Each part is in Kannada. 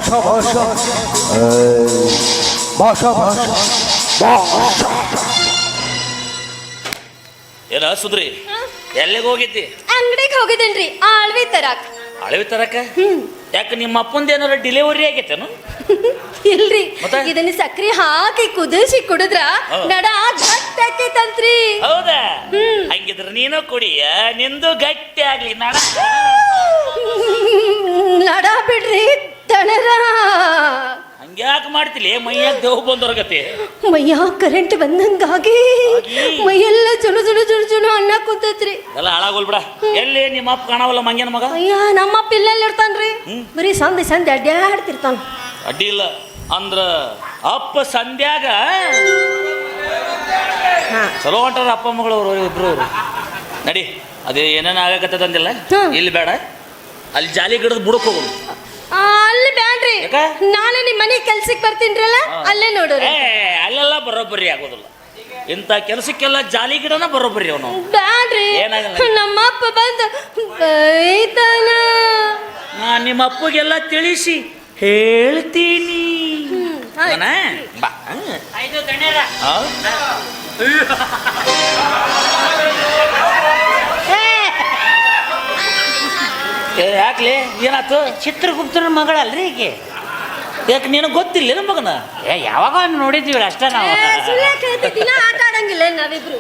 ಭಾಷಾ ಭಾಷಾ ಭಾಷಾ ಭಾಷಾ ಏನ ಸುದ್ರಿ ಎಲ್ಲಿಗೆ ಹೋಗಿದ್ದಿ? ಅಂಗಡಿಗೆ ಹೋಗಿದ್ದೇನ್ರಿ ಆಳ್ವಿ ತರಾಕ್. ಅಳವಿ ತರಕ? ಯಾಕೆ ನಿಮ್ಮ ಅಪ್ಪಂದ ಏನಾರ ಡೆಲಿವರಿ ಆಗೈತೇನು? ಇಲ್ರಿ, ಮತ್ತೆ? ಇದನ್ನ ಸಕ್ರಿ ಹಾಕಿ ಕುದಿಸಿ ಕುಡಿದ್ರ ನಡ ಗಟ್ಟಾಕೈತಂತ್ರಿ. ಹೌದಾ? ಹಂಗಿದ್ರ ನೀನು ಕುಡಿಯ, ನಿಂದು ಗಟ್ಟಿ ಆಗ್ಲಿ ನಡ. ನಡ ಬಿಡ್ರಿ ತಣರ. ಹಂಗ್ಯಾಕೆ ಮಾಡ್ತಿಲಿ? ಮೈಯಾಗ ದೇವ್ ಬಂದವ್ರಗತಿ ಮೈಯ ಕರೆಂಟ್ ಬಂದಂಗಾಗಿ ಮೈಯೆಲ್ಲ ಜುಣು ಜುಣು ಜುಣು ಜುಣು ಅನ್ನ ಕುಂತೈತ್ರಿ. ಎಲ್ಲ ಹಾಳಾಗೋಲ್ಬಿಡ. ಎಲ್ಲಿ ನಿಮ್ಮ ಅಪ್ಪ ಕಾಣವಲ್ಲ ಮಂಗ್ಯನ ಮಗ? ಅಯ್ಯ, ನಮ್ಮಪ್ಪ ಇಲ್ಲೆಲ್ಲ ಇರ್ತಾನ್ರಿ, ಬರೀ ಸಂದೆ ಸಂದೆ ಅಡ್ಡಾಡ್ತಿರ್ತಾನ. ಅಡ್ಡಿ ಇಲ್ಲ ಅಂದ್ರ ಅಪ್ಪ ಸಂಧ್ಯಾಗ ಚಲೋ ಹೊಂಟಾರ ಅಪ್ಪ ಮಗಳವ್ರು ಇಬ್ರು. ಅವ್ರು ನಡಿ, ಅದೇ ಏನೇನು ಆಗಕತ್ತದಂದಿಲ್ಲ, ಇಲ್ಲಿ ಬೇಡ, ಅಲ್ಲಿ ಜಾಲಿ ಗಿಡದ ಬುಡಕ್ ಹೋಗೋದು. ಅಲ್ಲಿ ಬ್ಯಾಡ್ರಿ, ನಾಳೆ ನಿಮ್ ಮನೆ ಕೆಲ್ಸಕ್ಕೆ ಬರ್ತೀನ್ರಲ್ಲ, ಅಲ್ಲೇ ನೋಡ್ರಿ. ಅಲ್ಲೆಲ್ಲ ಬರೋಬ್ಬರಿ ಆಗೋದಿಲ್ಲ. ಇಂಥ ಕೆಲಸಕ್ಕೆಲ್ಲ ಜಾಲಿ ಗಿಡನ ಬರೋಬ್ಬರಿ ಅವನು. ಬ್ಯಾಡ್ರಿ, ನಮ್ಮಪ್ಪ ಬಂದ ಬೈತಾನ. ನಾ ನಿಮ್ಮ ಅಪ್ಪಗೆಲ್ಲ ತಿಳಿಸಿ ಹೇಳ್ತೀನಿ. ಬಾ. ಯಾಕ್ಲಿ ಏನಾಯ್ತು? ಚಿತ್ರಗುಪ್ತನ ಮಗಳಲ್ರಿ ಈಕೆ. ಯಾಕೆ ನಿನಗೆ ಗೊತ್ತಿಲ್ಲ ಮಗನ? ಯಾವಾಗ ನೋಡಿದ್ವಿ ಅಷ್ಟೇ ನಾವು. ದಿನ ಆಟ ಆಡಂಗಿಲ್ಲ ನಾವಿಬ್ರು.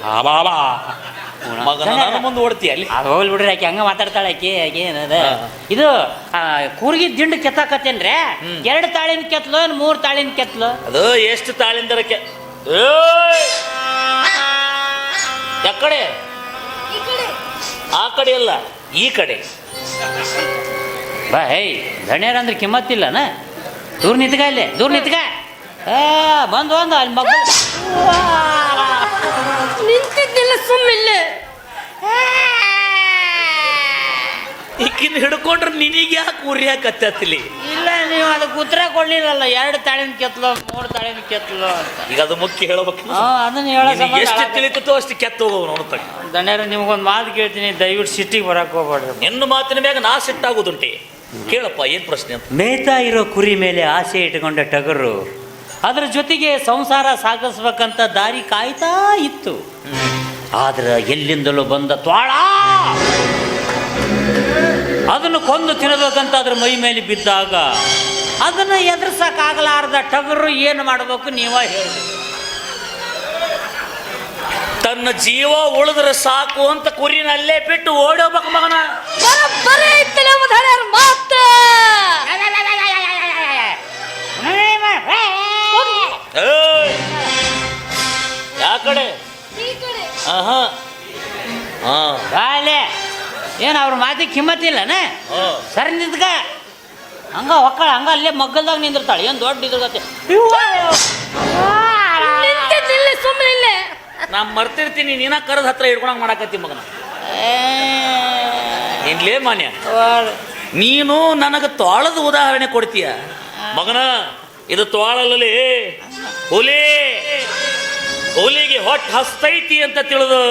ಮಗನ ಮುಂದೆ ಓಡ್ತೀಯ ಅಲ್ಲಿ? ಅದು ಹೋಗ್ಲಿ ಬಿಡ್ರಿ, ಆಕೆ ಹಂಗ ಮಾತಾಡ್ತಾಳೆ. ಆಕೆ ಏನದ ಇದು ಕೂರ್ಗಿ ದಿಂಡು ಕೆತ್ತಾಕತ್ತೇನ್ರೆ? 2 ತಾಳಿನ ಕೆತ್ಲು, 3 ತಾಳಿನ ಕೆತ್ಲು? ಅದು ಎಷ್ಟು ತಾಳಿಂದರಕ್ಕೆ? ಯಾಕಡೆ? ಆ ಕಡೆ ಅಲ್ಲ, ಈ ಕಡೆ ಬಾ. ಹೇ ಧಣ್ಯರ ಅಂದ್ರೆ ಕಿಮ್ಮತ್ತಿಲ್ಲನ? ದೂರ ನಿಂತ್ಕ, ಇಲ್ಲಿ ದೂರ ನಿಂತ್ಕ. ಬಂದು ಅಲ್ಲಿ ಮಗ ನಿಂತಿದ್ದಿಲ್ಲ, ಸುಮ್ಮಿಲ್ಲ. ಈಕಿನ ಹಿಡ್ಕೊಂಡ್ರೆ ನಿನಗೆ ಯಾಕೆ ಉರಿಯಾಕತ್ತಲಿ? ಇಲ್ಲ, ನೀವು ಅದಕ್ಕೆ ಉತ್ತರ ಕೊಡ್ಲಿಲ್ಲಲ್ಲ. 2 ತಾಳಿನ ಕೆತ್ಲು, 3 ತಾಳಿನ ಕೆತ್ಲು ಅಂತ. ಈಗ ಅದು ಮುಖ್ಯ ಹೇಳ್ಬೇಕು. ಅದನ್ನ ಹೇಳೋ ಎಷ್ಟು ತಿಳಿತೋ ಅಷ್ಟು ಕೆತ್ತ ಹೋಗೋನು ಅವನು. ಧಣ್ಯರ, ನಿಮ್ಗೊಂದು ಮಾತು ಕೇಳ್ತೀನಿ, ದಯವಿಟ್ಟು ಸಿಟ್ಟಿಗೆ ಬರಕ್ಕೆ ಹೋಗ್ಬೇಡ್ರಿ. ನಿನ್ನ ಮಾತಿನ ಮ್ಯಾಗ ನಾ ಸಿಟ್ಟಾಗೋದುಂಟೆ. ಕೇಳಪ್ಪ, ಏನ್ ಪ್ರಶ್ನೆ ಅಂತ? ಮೇಯ್ತಾ ಇರೋ ಕುರಿ ಮೇಲೆ ಆಸೆ ಇಟ್ಕೊಂಡ ಟಗರು ಅದರ ಜೊತೆಗೆ ಸಂಸಾರ ಸಾಗಿಸ್ಬೇಕಂತ ದಾರಿ ಕಾಯ್ತಾ ಇತ್ತು. ಆದ್ರೆ ಎಲ್ಲಿಂದಲೂ ಬಂದ ತ್ವಾಳ ಅದನ್ನು ಕೊಂದು ತಿನ್ನಬೇಕಂತ ಅದ್ರ ಮೈ ಮೇಲೆ ಬಿದ್ದಾಗ ಅದನ್ನು ಎದುರಿಸಕ್ಕಾಗಲಾರ್ದ ಟಗರು ಏನು ಮಾಡಬೇಕು ನೀವ ಹೇಳಿ? ತನ್ನ ಜೀವ ಉಳಿದ್ರೆ ಸಾಕು ಅಂತ ಕುರಿನಲ್ಲೇ ಬಿಟ್ಟು ಓಡೋಗ್ಬೇಕು ಮಗನ. ಯಾಕಡೆ? ಏನು ಅವ್ರ ಮಾತಿಗೆ ಕಿಮ್ಮತ್ತಿಲ್ಲನ? ಸರಿ ನಿಂತ್ಕ. ಹಂಗ ಒಕ್ಕಳ ಹಂಗ ಅಲ್ಲೇ ಮಗ್ಗಲ್ದಾಗ ನಿಂದಿರ್ತಾಳೆ. ಏನು ದೊಡ್ಡ ಇದ್ರಗತ್ತೆ. ಸುಮ್ಮನೆ ನಾ ಮರ್ತಿರ್ತೀನಿ, ನೀನ ಕರೆದ ಹತ್ರ ಹಿಡ್ಕೊಂಡಂಗೆ ಮಾಡಾಕತ್ತಿ ಮಗನ. ಏನ್ಲೇ ಮಾನ್ಯ, ನೀನು ನನಗೆ ತೋಳದ ಉದಾಹರಣೆ ಕೊಡ್ತೀಯ ಮಗನ? ಇದು ತೋಳಲ್ಲಿ ಹುಲಿ, ಹುಲಿಗೆ ಹೊಟ್ಟೆ ಹಸ್ತೈತಿ ಅಂತ ತಿಳಿದು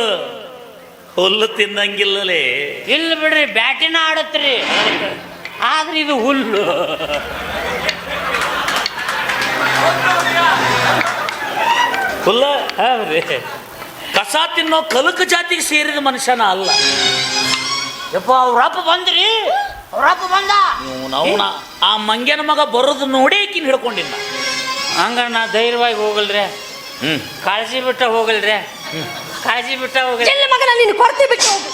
ಹುಲ್ಲು ತಿನ್ನಂಗಿಲ್ಲಲೇ. ಇಲ್ಲ ಬಿಡ್ರಿ, ಬ್ಯಾಟಿನ ಆಡತ್ರಿ, ಆದ್ರೆ ಇದು ಹುಲ್ಲು. ಹುಲ್ಲ ಕಸ ತಿನ್ನೋ ಕಲಕ ಜಾತಿಗೆ ಸೇರಿದ ಮನುಷ್ಯನ ಅಲ್ಲ. ಯಪ್ಪ, ಅವ್ರಪ್ಪ ಬಂದ್ರಿ, ಅವ್ರಪ್ಪ ಬಂದ. ಅವನ ಆ ಮಂಗ್ಯನ ಮಗ ಬರೋದು ನೋಡಿ ಈಕಿನ ಹಿಡ್ಕೊಂಡಿಲ್ಲ. ಹಂಗ ನಾ ಧೈರ್ಯವಾಗಿ ಹೋಗಲ್ರಿ. ಕಾಳಜಿ ಬಿಟ್ಟ ಹೋಗಲ್ರಿ, ಕಾಳಜಿ ಬಿಟ್ಟ ಹೋಗಲ್ಲ. ಎಲ್ಲ ಮಗನ ನೀನು ಕೊಡ್ತಿ ಬಿಟ್ಟು ಹೋಗು.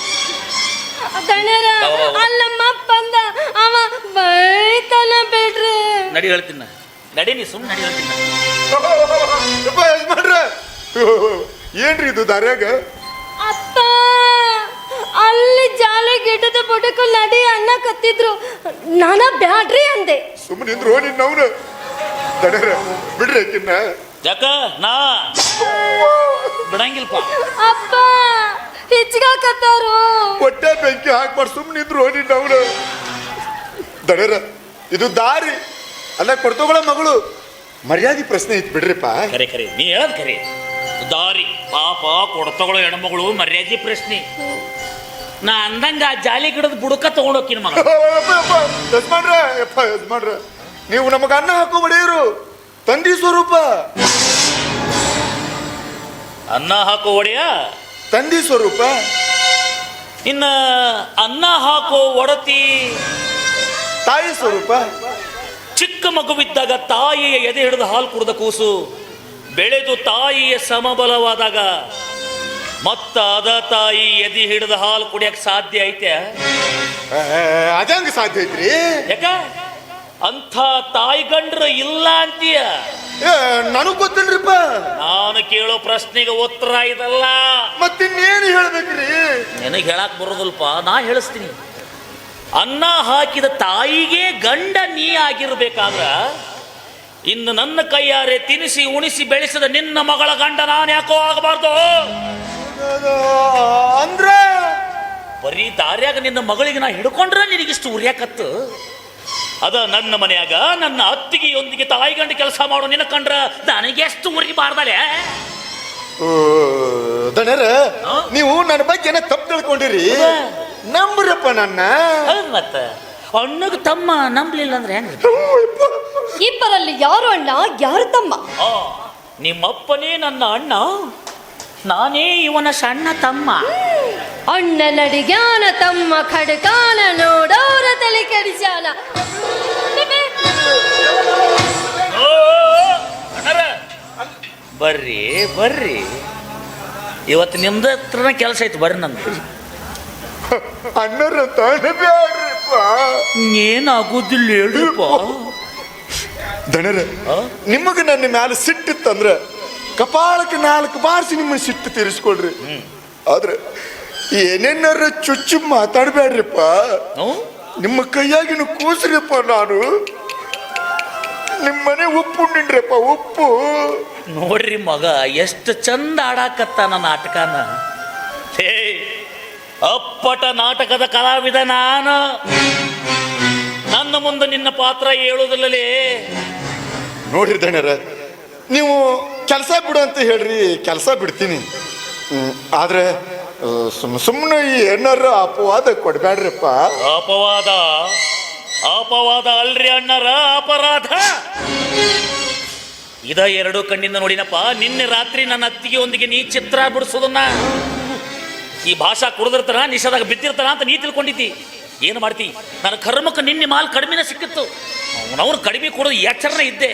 ಅಲ್ಲಮ್ಮಪ್ಪ ಅಂದ, ಅವ ಬೈತಾನ ಬಿಡ್ರಿ. ನಡಿ ಹೇಳ್ತೀನಿ, ನಡಿ ನೀ ಸುಮ್ಮನೆ ನಡಿ ಹೇಳ್ತೀನಿ. ಏನ್ರಿ ಇದು ದಾರ್ಯಾಗ? ಅಪ್ಪ, ಅಲ್ಲಿ ಜಾಲ ಗಿಡದ ಬುಡಕ ನಡಿ ಅನ್ನ ಕತ್ತಿದ್ರು, ನಾನ ಬ್ಯಾಡ್ರಿ ಅಂದೆ. ಸುಮ್ಮನೆ ನಿಂದ್ರು ನಿನ್ನವನು. ದಡ್ಯಾರ ಬಿಡ್ರಿ ಆಕಿನ್ನ. ಯಾಕ ನಾ ಬಿಡಂಗಿಲ್ಪ. ಅಪ್ಪ ಹೆಚ್ಚಿಗಾಕತ್ತಾರು. ಹೊಟ್ಟೆ ಬೆಂಕಿ ಹಾಕ್ಬಾರ್ದು, ಸುಮ್ಮನೆ ನಿಂದ್ರು ನಿನ್ನವನು. ದಡ್ಯಾರ, ಇದು ದಾರಿ ಅಲ್ಲ, ಕೊಡ್ತೋಗಳ ಮಗಳು. ಮರ್ಯಾದೆ ಪ್ರಶ್ನೆ ಐತಿ ಬಿಡ್ರಿಪ್ಪ. ಖರೆ ಖರೆ, ನೀ ಹೇಳದ್ ಖರೆ. ದಾರಿ ಪಾಪ ಕೊಡ್ತಗಳು ಹೆಣ್ಮಗಳು ಮರ್ಯಾದೆ ಪ್ರಶ್ನೆ. ನಾ ಅಂದಂಗ ಆ ಜಾಲಿ ಗಿಡದ ಬುಡಕ ತಗೊಂಡೋಕಿನ ಮಗ. ಯಜಮಾನ್ರ ನೀವು ನಮಗ ಅನ್ನ ಹಾಕೋ ಒಡೆಯರು, ತಂದಿ ಸ್ವರೂಪ. ಅನ್ನ ಹಾಕೋ ಒಡೆಯ, ತಂದಿ ಸ್ವರೂಪ. ಇನ್ನ ಅನ್ನ ಹಾಕೋ ಒಡತಿ, ತಾಯಿ ಸ್ವರೂಪ. ಚಿಕ್ಕ ಮಗುವಿದ್ದಾಗ ತಾಯಿಯ ಎದೆ ಹಿಡಿದು ಹಾಲು ಕುಡಿದ ಕೂಸು ಬೆಳೆದು ತಾಯಿಯ ಸಮಬಲವಾದಾಗ ಮತ್ತ ಅದ ತಾಯಿ ಎದೆ ಹಿಡಿದ ಹಾಲು ಕುಡಿಯಕ್ ಸಾಧ್ಯ ಐತೆ? ಅದಂಗ ಸಾಧ್ಯ ಐತ್ರಿ? ಯಾಕ ಅಂಥ ತಾಯಿ ಗಂಡ್ರು ಇಲ್ಲ ಅಂತೀಯ? ನನಗ್ ಗೊತ್ತಿಲ್ರಿಪ್ಪ. ನಾನು ಕೇಳೋ ಪ್ರಶ್ನೆಗೆ ಉತ್ತರ ಇದಲ್ಲ. ಮತ್ತಿನ್ನೇನು ಹೇಳ್ಬೇಕ್ರಿ? ನಿನಗೆ ಹೇಳಕ್ ಬರೋದಲ್ಪ, ನಾ ಹೇಳಿಸ್ತೀನಿ. ಅನ್ನ ಹಾಕಿದ ತಾಯಿಗೆ ಗಂಡ ನೀ ಆಗಿರ್ಬೇಕಾದ್ರ ಇನ್ನು ನನ್ನ ಕೈಯಾರೆ ತಿನಿಸಿ ಉಣಿಸಿ ಬೆಳೆಸಿದ ನಿನ್ನ ಮಗಳ ಗಂಡ ನಾನು ಯಾಕೋ ಆಗಬಾರ್ದು? ಅಂದ್ರ ಬರೀ ದಾರ್ಯಾಗ ನಿನ್ನ ಮಗಳಿಗೆ ನಾ ಹಿಡ್ಕೊಂಡ್ರೆ ನಿನಗಿಷ್ಟು ಉರಿಯಾಕತ್ತು. ಅದ ನನ್ನ ಮನೆಯಾಗ ನನ್ನ ಅತ್ತಿಗೆಯೊಂದಿಗೆ ತಾಯಿ ಗಂಡ ಕೆಲಸ ಮಾಡೋ ನಿನ್ನ ಕಂಡ್ರ ನನಗೆಷ್ಟು ಉರಿಬಾರ್ದಲೆ? ದಣರ, ನೀವು ನನ್ನ ಬಗ್ಗೆ ಏನೋ ತಪ್ಪು ತಿಳ್ಕೊಂಡಿರಿ. ನಂಬ್ರಪ್ಪ ನನ್ನ. ಮತ್ತ ಅಣ್ಣಗ ತಮ್ಮ ನಂಬಲಿಲ್ಲ ಅಂದ್ರೆ ಹೆಂಗ? ಇಬ್ಬರಲ್ಲಿ ಯಾರು ಅಣ್ಣ ಯಾರು ತಮ್ಮ? ನಿಮ್ಮಪ್ಪನೇ ನನ್ನ ಅಣ್ಣ, ನಾನೇ ಇವನ ಸಣ್ಣ ತಮ್ಮ. ಅಣ್ಣನಡಿಗ್ಯಾನ ತಮ್ಮ ಖಡ್ಕಾನ ನೋಡೋರ ತಲೆ ಕೆಡಿಸ್ಯಾನ. ಬರ್ರಿ ಬರ್ರಿ, ಇವತ್ತು ನಿಮ್ದ ಹತ್ರನ ಕೆಲಸ ಐತಿ, ಬರ್ರಿ. ನಂದು ಅಣ್ಣರ ಬ್ಯಾಡ್ರಿಪ್ಪ. ಏನಾಗುದಿಲ್ಲ ಹೇಳ್ರಿಪ್ಪ. ದಣರ, ನಿಮಗ ನನ್ನ ಮ್ಯಾಲ ಸಿಟ್ಟಿತ್ತಂದ್ರ ಕಪಾಳಕ್ಕೆ 4 ಬಾರ್ಸಿ ನಿಮ್ಮ ಸಿಟ್ಟು ತೀರಿಸ್ಕೊಳ್ರಿ. ಆದ್ರೆ ಏನೇನಾರ ಚುಚ್ಚು ಮಾತಾಡ್ಬೇಡ್ರಿಪ್ಪ. ನಿಮ್ಮ ಕೈಯಾಗಿನ ಕೂಸ್ರಿಪ್ಪ. ನಾನು ನಿಮ್ಮನೆ ಉಪ್ಪು ಉಂಡಿನ್ರಿಪ್ಪ, ಉಪ್ಪು. ನೋಡ್ರಿ ಮಗ ಎಷ್ಟು ಚಂದ ಆಡಾಕತ್ತ ನನ್ನ ನಾಟಕನ. ಹೇ, ಅಪ್ಪಟ ನಾಟಕದ ಕಲಾವಿದ ನಾನು. ನನ್ನ ಮುಂದೆ ನಿನ್ನ ಪಾತ್ರ ಹೇಳುವುದಿಲ್ಲಲೇ. ನೋಡ್ರಿ ದಣರ, ನೀವು ಕೆಲಸ ಬಿಡು ಅಂತ ಹೇಳ್ರಿ, ಕೆಲಸ ಬಿಡ್ತೀನಿ. ಆದ್ರೆ ಸುಮ್ಮನೆ ಈ ಏನಾರ ಅಪವಾದ ಕೊಡ್ಬೇಡ್ರಿಪ್ಪ. ಅಪವಾದ ಅಪವಾದ ಅಲ್ರಿ ಅಣ್ಣರ, ಅಪರಾಧ. ಇದ 2 ಕಣ್ಣಿಂದ ನೋಡಿನಪ್ಪ. ನಿನ್ನೆ ರಾತ್ರಿ ನನ್ನ ಅತ್ತಿಗೆಯೊಂದಿಗೆ ನೀ ಚಿತ್ರ ಬಿಡಿಸೋದನ್ನ, ಈ ಭಾಷಾ ಕುಡಿದಿರ್ತಾನ ನಿಷಾದಾಗ ಬಿದ್ದಿರ್ತಾನ ಅಂತ ನೀ ತಿಳ್ಕೊಂಡಿದ್ದಿ. ಏನು ಮಾಡ್ತಿ? ನನ್ನ ಕರ್ಮಕ್ಕೆ ನಿನ್ನೆ ಮಾಲ್ ಕಡಿಮೆನ ಸಿಕ್ಕಿತ್ತು. ಅವನವ್ರು ಕಡಿಮೆ ಕೊಡೋದು ಎಚ್ಚರನ ಇದ್ದೆ.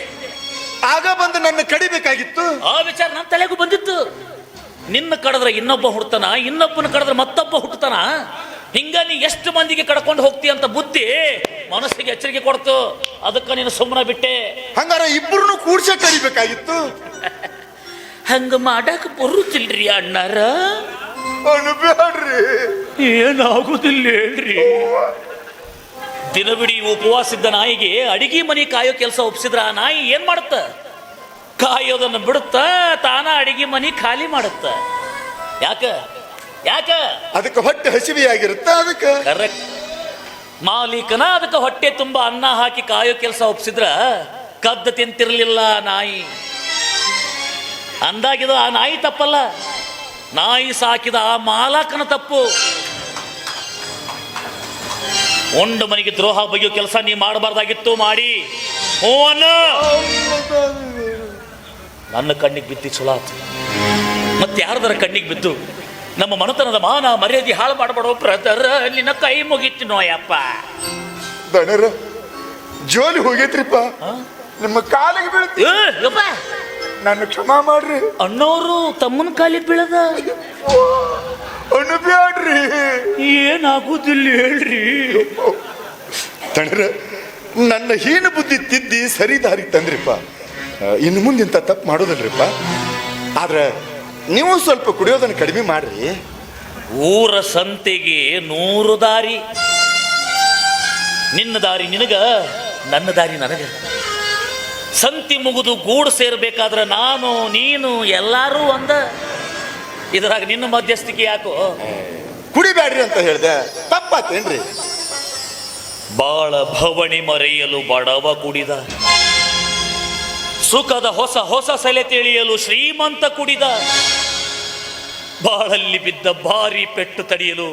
ಆಗ ಬಂದು ನನ್ನ ಕಡಿಬೇಕಾಗಿತ್ತು. ಆ ವಿಚಾರ ನನ್ನ ತಲೆಗೂ ಬಂದಿತ್ತು. ನಿನ್ನ ಕಡದ್ರೆ ಇನ್ನೊಬ್ಬ ಹುಡ್ತಾನ, ಇನ್ನೊಬ್ಬನ ಕಡದ್ರೆ ಮತ್ತೊಬ್ಬ ಹುಟ್ಟತಾನ. ಹಿಂಗ ನೀ ಎಷ್ಟು ಮಂದಿಗೆ ಕಡ್ಕೊಂಡು ಹೋಗ್ತಿ ಅಂತ ಬುದ್ಧಿ ಮನಸ್ಸಿಗೆ ಎಚ್ಚರಿಕೆ ಕೊಡ್ತು. ಅದಕ್ಕೆ ನೀನು ಸುಮ್ಮನೆ ಬಿಟ್ಟೆ. ಹಂಗಾರ ಇಬ್ಬರನ್ನು ಕೂಡ್ಸ ಕಡಿಬೇಕಾಗಿತ್ತು. ಹಂಗ ಮಾಡಕ್ ಬರುತ್ತಿಲ್ರಿ ಅಣ್ಣಾರ. ಅನ್ಬೇಡ್ರಿ. ಏನಾಗುದಿಲ್ಲ ಹೇಳ್ರಿ. ದಿನವಿಡೀ ಉಪವಾಸಿದ್ದ ನಾಯಿಗೆ ಅಡಿಗೆ ಮನೆ ಕಾಯೋ ಕೆಲಸ ಒಪ್ಸಿದ್ರ ಆ ನಾಯಿ ಏನ್ ಮಾಡುತ್ತ? ಕಾಯೋದನ್ನು ಬಿಡುತ್ತ, ತಾನ ಅಡಿಗೆ ಮನೆ ಖಾಲಿ ಮಾಡುತ್ತ. ಯಾಕ ಯಾಕ? ಅದಕ್ಕೆ ಹೊಟ್ಟೆ ಹಸಿವೆಯಾಗಿರುತ್ತ. ಅದಕ್ಕೆ ಕರೆಕ್ಟ್. ಮಾಲೀಕನ ಅದಕ್ಕೆ ಹೊಟ್ಟೆ ತುಂಬ ಅನ್ನ ಹಾಕಿ ಕಾಯೋ ಕೆಲಸ ಒಪ್ಸಿದ್ರ ಕದ್ದ ತಿಂತಿರ್ಲಿಲ್ಲ ನಾಯಿ. ಅಂದಾಗಿದು ಆ ನಾಯಿ ತಪ್ಪಲ್ಲ, ನಾಯಿ ಸಾಕಿದ ಆ ಮಾಲಕನ ತಪ್ಪು. ಒಂದು ಮನೆಗೆ ದ್ರೋಹ ಬಗೆಯೋ ಕೆಲಸ ನೀ ಮಾಡಬಾರ್ದಾಗಿತ್ತು, ಮಾಡಿ. ನನ್ನ ಕಣ್ಣಿಗೆ ಬಿದ್ದು ಚಲೋ ಆತು. ಮತ್ತೆ ಯಾರದರ ಕಣ್ಣಿಗೆ ಬಿದ್ದು ನಮ್ಮ ಮನತನದ ಮಾನ ಮರ್ಯಾದೆ ಹಾಳು ಮಾಡಬೇಡೋ ಬ್ರದರ್. ನಿನ್ನ ಕೈ ಮುಗಿತು ನೋಯಪ್ಪ. ದಣರ, ಜೋಲಿ ಹೋಗೈತ್ರಿಪ್ಪ. ನಿಮ್ಮ ಕಾಲಿಗೆ ಬೀಳ್ತಿ. ನನ್ನ ಕ್ಷಮಾ ಮಾಡ್ರಿ. ಅಣ್ಣವರು ತಮ್ಮನ ಕಾಲಿಗೆ ಬೀಳದ. ಅನ್ಬೇಡ್ರಿ. ಏನಾಗುದಿಲ್ಲ ಹೇಳ್ರಿ. ದಣರ, ನನ್ನ ಹೀನ ಬುದ್ಧಿ ತಿದ್ದಿ ಸರಿ ದಾರಿ ತಂದ್ರಿಪ್ಪ. ಇನ್ನು ಮುಂದೆ ಇಂಥ ತಪ್ಪು ಮಾಡೋದಲ್ರಿಪ್ಪ. ಆದ್ರೆ ನೀವು ಸ್ವಲ್ಪ ಕುಡಿಯೋದನ್ನು ಕಡಿಮೆ ಮಾಡ್ರಿ. ಊರ ಸಂತೆಗೆ 100 ದಾರಿ. ನಿನ್ನ ದಾರಿ ನಿನಗ, ನನ್ನ ದಾರಿ ನನಗ. ಸಂತಿ ಮುಗಿದು ಗೂಡು ಸೇರ್ಬೇಕಾದ್ರೆ ನಾನು ನೀನು ಎಲ್ಲಾರು ಒಂದ. ಇದರಾಗ ನಿನ್ನ ಮಧ್ಯಸ್ಥಿಕೆ ಯಾಕೋ? ಕುಡಿಬ್ಯಾಡ್ರಿ ಅಂತ ಹೇಳ್ದೆ, ತಪ್ಪಾತೇನ್ರಿ? ಬಾಳ ಭವಣಿ ಮರೆಯಲು ಬಡವ ಕುಡಿದ, ಸುಖದ ಹೊಸ ಹೊಸ ಸೆಲೆ ತಿಳಿಯಲು ಶ್ರೀಮಂತ ಕುಡಿದ, ಬಾಳಲ್ಲಿ ಬಿದ್ದ ಭಾರಿ ಪೆಟ್ಟು ತಡೆಯಲು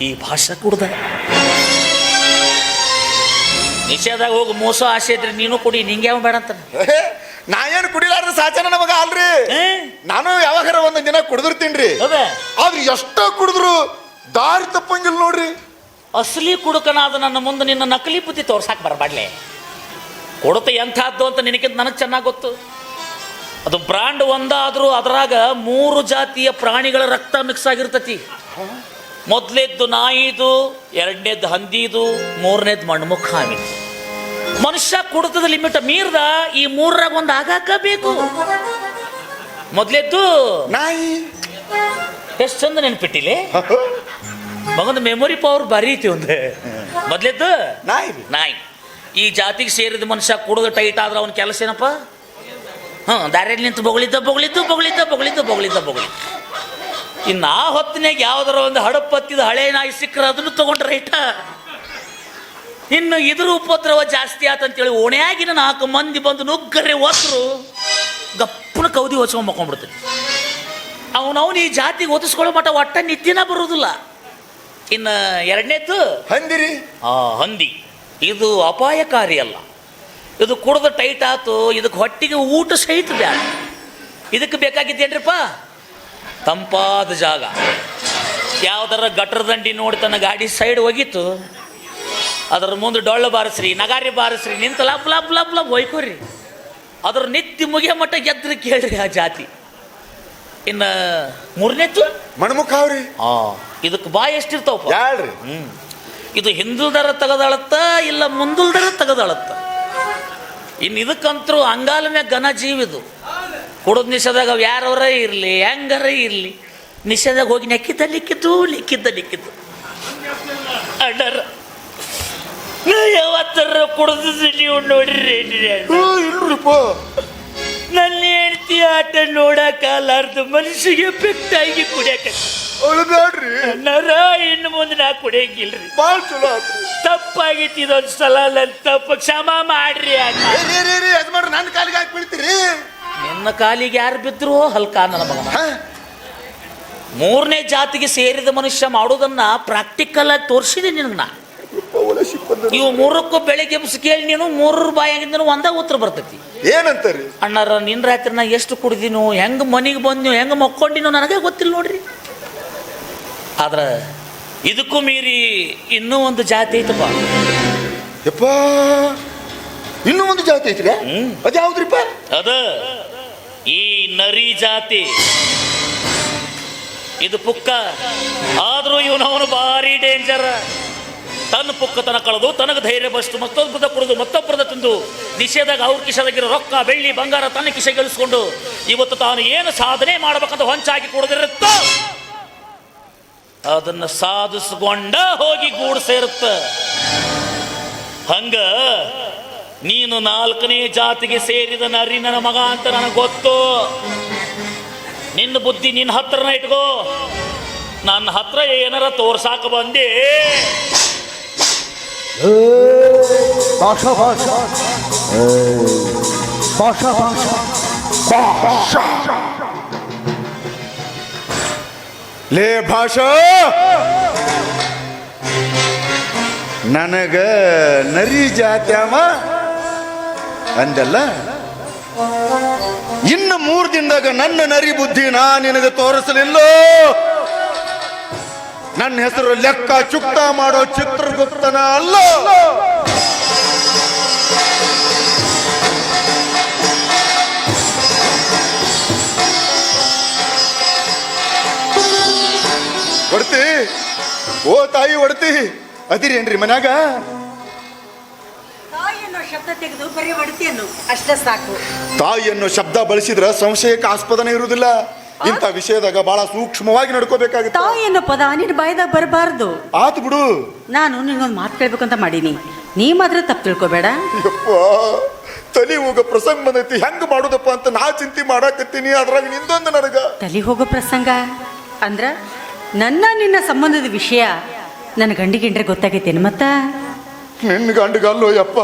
ಈ ಭಾಷಾ ಕುಡ್ದ. ನಿಷೇಧಾಗ ಹೋಗಿ ಮೋಸ ಆಸೆ ಇದ್ರೆ ನೀನು ಕುಡಿ, ನಿಂಗೆ ಯಾವ ಬೇಡ ಅಂತ. ನಾ ಏನು ಕುಡಿಲಾರ್ದ ಸಾಚನ ನಮಗ ಅಲ್ರಿ. ನಾನು ಯಾವಾಗಾರ ಒಂದ್ ದಿನ ಕುಡಿದಿರ್ತೀನ್ರಿ. ಆದ್ರೆ ಎಷ್ಟೋ ಕುಡಿದ್ರು ದಾರಿ ತಪ್ಪಂಗಿಲ್ಲ ನೋಡ್ರಿ. ಅಸಲಿ ಕುಡುಕನಾದ ನನ್ನ ಮುಂದೆ ನಿನ್ನ ನಕಲಿ ಬುದ್ಧಿ ತೋರ್ಸಾಕ್ ಬರಬಾಡ್ಲೆ. ಕೊಡುತ್ತೆ ಎಂಥದ್ದು ಅಂತ ನಿನಗಿಂತ ನನಗೆ ಚೆನ್ನಾಗಿ ಗೊತ್ತು. ಅದು ಬ್ರಾಂಡ್ ಒಂದಾದ್ರೂ ಅದರಾಗ 3 ಜಾತಿಯ ಪ್ರಾಣಿಗಳ ರಕ್ತ ಮಿಕ್ಸ್ ಆಗಿರ್ತತಿ. ಮೊದಲೇದ್ದು ನಾಯಿದು, ಎರಡನೇದ್ದು ಹಂದಿದು, ಮೂರನೇದ್ದು ಮಣ್ಮುಖ ಆಗಿದೆ. ಮನುಷ್ಯ ಕುಡಿತದ ಲಿಮಿಟ್ ಮೀರ್ದ ಈ 3ರಾಗ ಒಂದು ಆಗಾಕ ಬೇಕು. ಮೊದಲೇದ್ದು ನಾಯಿ. ಎಷ್ಟು ಚಂದ ನೆನ್ಪಿಟ್ಟಿಲೆ ಮಗನ ಮೆಮೊರಿ ಪವರ್ ಭಾರಿ ಐತಿ. ಒಂದು ಮೊದಲೇದ್ದು ನಾಯಿ. ಈ ಜಾತಿಗೆ ಸೇರಿದ ಮನುಷ್ಯ ಕುಡಿದು ಟೈಟ್ ಆದ್ರೆ ಅವನ ಕೆಲಸ ಏನಪ್ಪ? ದಾರಿಯಲ್ಲಿ ನಿಂತು ಬೊಗಳಿದ್ದ. ಇನ್ನು ಆ ಹೊತ್ತಿನಾಗ ಯಾವ್ದಾರ ಒಂದು ಹಡಪತ್ತಿದ ಹಳೆ ನಾಯಿ ಸಿಕ್ಕರೆ ಅದನ್ನು ತಗೊಂಡ್ರೆ ರೈಟ. ಇನ್ನು ಇದ್ರ ಉಪದ್ರವ ಜಾಸ್ತಿ ಆತಂತೇಳಿ ಓಣ್ಯಾಗಿನ 4 ಮಂದಿ ಬಂದು ನುಗ್ಗರೆ ಒತ್ತರು ಗಪ್ಪನ ಕೌದಿ ಹೊಚ್ಕೊಂಡ್ ಮಕ್ಕೊಂಡ್ಬಿಡ್ತೈತಿ. ಅವನವನು ಈ ಜಾತಿಗೆ ಒದಿಸ್ಕೊಳ್ಳೋ ಮಟ್ಟ ಒಟ್ಟ ನಿತ್ಯನ ಬರೋದಿಲ್ಲ. ಇನ್ನು ಎರಡನೇದ್ದು ಹಂದಿರಿ. ಹಂದಿ. ಇದು ಅಪಾಯಕಾರಿ ಅಲ್ಲ. ಇದು ಕುಡ್ದು ಟೈಟ್ ಆತು, ಇದಕ್ಕೆ ಹೊಟ್ಟಿಗೆ ಊಟ ಸಹಿತ ಬ್ಯಾಡ. ಇದಕ್ಕೆ ಬೇಕಾಗಿದ್ದೇನ್ರಿಪ್ಪ? ತಂಪಾದ ಜಾಗ. ಯಾವ್ದಾರ ಗಟ್ರ ದಂಡಿ ನೋಡಿ ತನ್ನ ಗಾಡಿ ಸೈಡ್ ಹೋಗಿತ್ತು, ಅದರ ಮುಂದೆ ಡೊಳ್ಳು ಬಾರಿಸ್ರಿ, ನಗಾರಿ ಬಾರಿಸ್ರಿ, ನಿಂತ ಲಬ್ ಲಬ್ ಲಬ್ ಲಬ್ ಹೊಯ್ಕೋರಿ. ಅದ್ರ ನಿತ್ಯ ಮುಗಿಯ ಮಟ್ಟ ಗೆದ್ರೆ ಕೇಳ್ರಿ ಆ ಜಾತಿ. ಇನ್ನು ಮೂರನೇತ್ತು ಮಣ್ಮುಖಾವ್ರಿ. ಇದಕ್ಕೆ ಬಾಯಿ ಎಷ್ಟಿರ್ತಾವಪ್ಪ? ಯಾಳ್ರಿ. ಇದು ಹಿಂದಲ್ದರ ತೆಗದಾಳತ್ತ ಇಲ್ಲ ಮುಂದಲ್ದರ ತೆಗದಾಳತ್ತ. ಇನ್ನು ಇದಕ್ಕಂತರೂ ಅಂಗಾಲ ಮ್ಯಾಗ ಘನ ಜೀವಿದು. ಕುಡಿದ ನಿಷೇಧಾಗ ಅವು ಯಾರವರ ಇರಲಿ, ಹೆಂಗಾರ ಇರಲಿ, ನಿಷೇಧಾಗ ಹೋಗಿ ಲಿಕ್ಕಿದ್ದು ಅಡ್ಡರ ಯಾವತ್ತರ ಕುಡಿದ ನೀವು ನೋಡ್ರಿ. ಇಲ್ರಿಪ್ಪ, ನನ್ನ ಹೆಂಡತಿ ಆಟ ನೋಡಕ್ಕಾಲಾರ್ದು ಮನುಷ್ಯಗೆ ಪೆಟ್ಟಾಗಿ ಕುಡಿಯಕ ಅಳಬ್ಯಾಡ್ರಿ. ನರ ಇನ್ನು ಮುಂದೆ ನಾ ಕುಡಿಯಂಗಿಲ್ರಿ. ಬಾಳ್ ಚಲೋ ಆತ್ರಿ. ತಪ್ಪಾಗಿತ್ತು ಇದೊಂದು ಸಲ. ನನ್ನ ತಪ್ಪು ಕ್ಷಮ ಮಾಡ್ರಿ ಅಣ್ಣ. ಯಜಮಾನ್ರಿ ನನ್ನ ಕಾಲಿಗೆ ಹಾಕಿ ಬೀಳ್ತೀರಿ. ನಿನ್ನ ಕಾಲಿಗೆ ಯಾರು ಬಿದ್ರು ಹಲ್ಕ ನನ್ನ ಮಗನ. 3ನೇ ಜಾತಿಗೆ ಸೇರಿದ ಮನುಷ್ಯ ಮಾಡೋದನ್ನ ಪ್ರಾಕ್ಟಿಕಲ್ ಆಗಿ ತೋರಿಸಿದೆ ನಿನಗೆ ನಾ. ಇವು 3ಕ್ಕೂ ಬೆಳಿಗ್ಗೆ ಕೇಳಿ ನೀನು 3 ಬಾಯಾಗಿಂದ ಒಂದ ಉತ್ತರ ಬರ್ತೈತಿ. ಏನಂತಾರಿ? ಅಣ್ಣಾರ ನಿನ್ನ ರಾತ್ರಿ ನಾ ಎಷ್ಟು ಕುಡ್ದಿನೋ, ಹೆಂಗೆ ಮನೆಗೆ ಬಂದ್ನೋ, ಹೆಂಗೆ ಮಕ್ಕೊಂಡಿನೋ ನನಗೆ ಗೊತ್ತಿಲ್ಲ ನೋಡ್ರಿ. ಆದ್ರೆ ಇದಕ್ಕೂ ಮೀರಿ ಇನ್ನೂ ಒಂದು ಜಾತಿ ಐತಪ್ಪ. ಯಪ್ಪ, ಇನ್ನೂ ಒಂದು ಜಾತಿ ಐತ್ರಿ? ಅದು ಯಾವ್ದ್ರಿಪ್ಪ? ಅದ ಈ ನರಿ ಜಾತಿ. ಇದು ಪುಕ್ಕ. ಆದ್ರೂ ಇವನವನು ಭಾರಿ ಡೇಂಜರ್. ತನ್ನ ಪುಕ್ಕತನ ಕಳೆದು ತನಗೆ ಧೈರ್ಯ ಬಸ್ತು ಮತ್ತೊಬ್ಬರದ ಕುಡಿದು ಮತ್ತೊಬ್ಬರದ ತಿಂದು ನಿಷೇಧಾಗ ಅವ್ರ ಕಿಶೆದಾಗಿರೋ ರೊಕ್ಕ ಬೆಳ್ಳಿ ಬಂಗಾರ ತನ್ನ ಕಿಶೆ ಗಳಿಸ್ಕೊಂಡು ಇವತ್ತು ತಾನು ಏನು ಸಾಧನೆ ಮಾಡ್ಬೇಕಂತ ಹೊಂಚಾಗಿ ಕುಡಿದಿರುತ್ತ ಅದನ್ನ ಸಾಧಿಸ್ಕೊಂಡ ಹೋಗಿ ಗೂಡು ಸೇರುತ್ತ. ಹಂಗ ನೀನು 4ನೇ ಜಾತಿಗೆ ಸೇರಿದ ನರಿ ನನ್ನ ಮಗ ಅಂತ ನನಗೆ ಗೊತ್ತು. ನಿನ್ನ ಬುದ್ಧಿ ನಿನ್ನ ಹತ್ರನ ಇಟ್ಕೋ. ನನ್ನ ಹತ್ರ ಏನಾರ ತೋರ್ಸಾಕ ಬಂದೆ ಲೇ ಭಾಷಾ, ನನಗ ನರಿ ಜಾತ್ಯಾವ ಅಂದಲ್ಲ. ಇನ್ನು 3 ದಿನದಾಗ ನನ್ನ ನರಿ ಬುದ್ಧಿ ನಾ ನಿನಗೆ ತೋರಿಸಲಿಲ್ಲ. ನನ್ನ ಹೆಸರು ಲೆಕ್ಕ ಚುಕ್ತ ಮಾಡೋ ಚಿತ್ರಗುಪ್ತನ ಅಲ್ಲ. ಹೊಡ್ತಿ ಓ ತಾಯಿ, ಹೊಡ್ತಿ ಅದಿರೇನ್ರಿ ಮನ್ಯಾಗ? ತಾಯಿ ಅನ್ನೋ ಶಬ್ದ ತೆಗೆದು ಬರೀ ಹೊಡ್ತಿ ಅನ್ನು ಅಷ್ಟೇ ಸಾಕು. ತಾಯಿ ಅನ್ನೋ ಶಬ್ದ ಬಳಸಿದ್ರ ಸಂಶಯಕ್ಕೆ ಆಸ್ಪದನೆ ಇರುವುದಿಲ್ಲ. ಇಂಥ ವಿಷಯದಾಗ ಬಹಳ ಸೂಕ್ಷ್ಮವಾಗಿ ನಡ್ಕೋಬೇಕಾಗುತ್ತೆ. ತಾಯಿ ಅನ್ನೋ ಪದ ನಿನ್ನ ಬಾಯಿದಾಗ ಬರಬಾರ್ದು. ಆತು ಬಿಡು. ನಾನು ನಿನ್ನೊಂದು ಮಾತು ಕೇಳ್ಬೇಕಂತ ಮಾಡೀನಿ, ನೀ ಮಾತ್ರ ತಪ್ಪು ತಿಳ್ಕೊಬೇಡ. ಯಪ್ಪ, ತಲೆ ಹೋಗೋ ಪ್ರಸಂಗ ಬಂದೈತಿ, ಹೆಂಗ್ ಮಾಡುದಪ್ಪ ಅಂತ ನಾ ಚಿಂತೆ ಮಾಡಾಕತ್ತೀನಿ. ಅದ್ರಾಗ ನಿಂದೊಂದು ನನಗ ತಲೆ ಹೋಗೋ ಪ್ರಸಂಗ ಅಂದ್ರ ನನ್ನ ನಿನ್ನ ಸಂಬಂಧದ ವಿಷಯ ನನ್ನ ಗಂಡಿಗೆಂಡ್ರೆ ಗೊತ್ತಾಗೈತೇನು? ಮತ್ತ ನಿನ್ನ ಗಂಡಗಲ್ಲೋ ಯಪ್ಪ,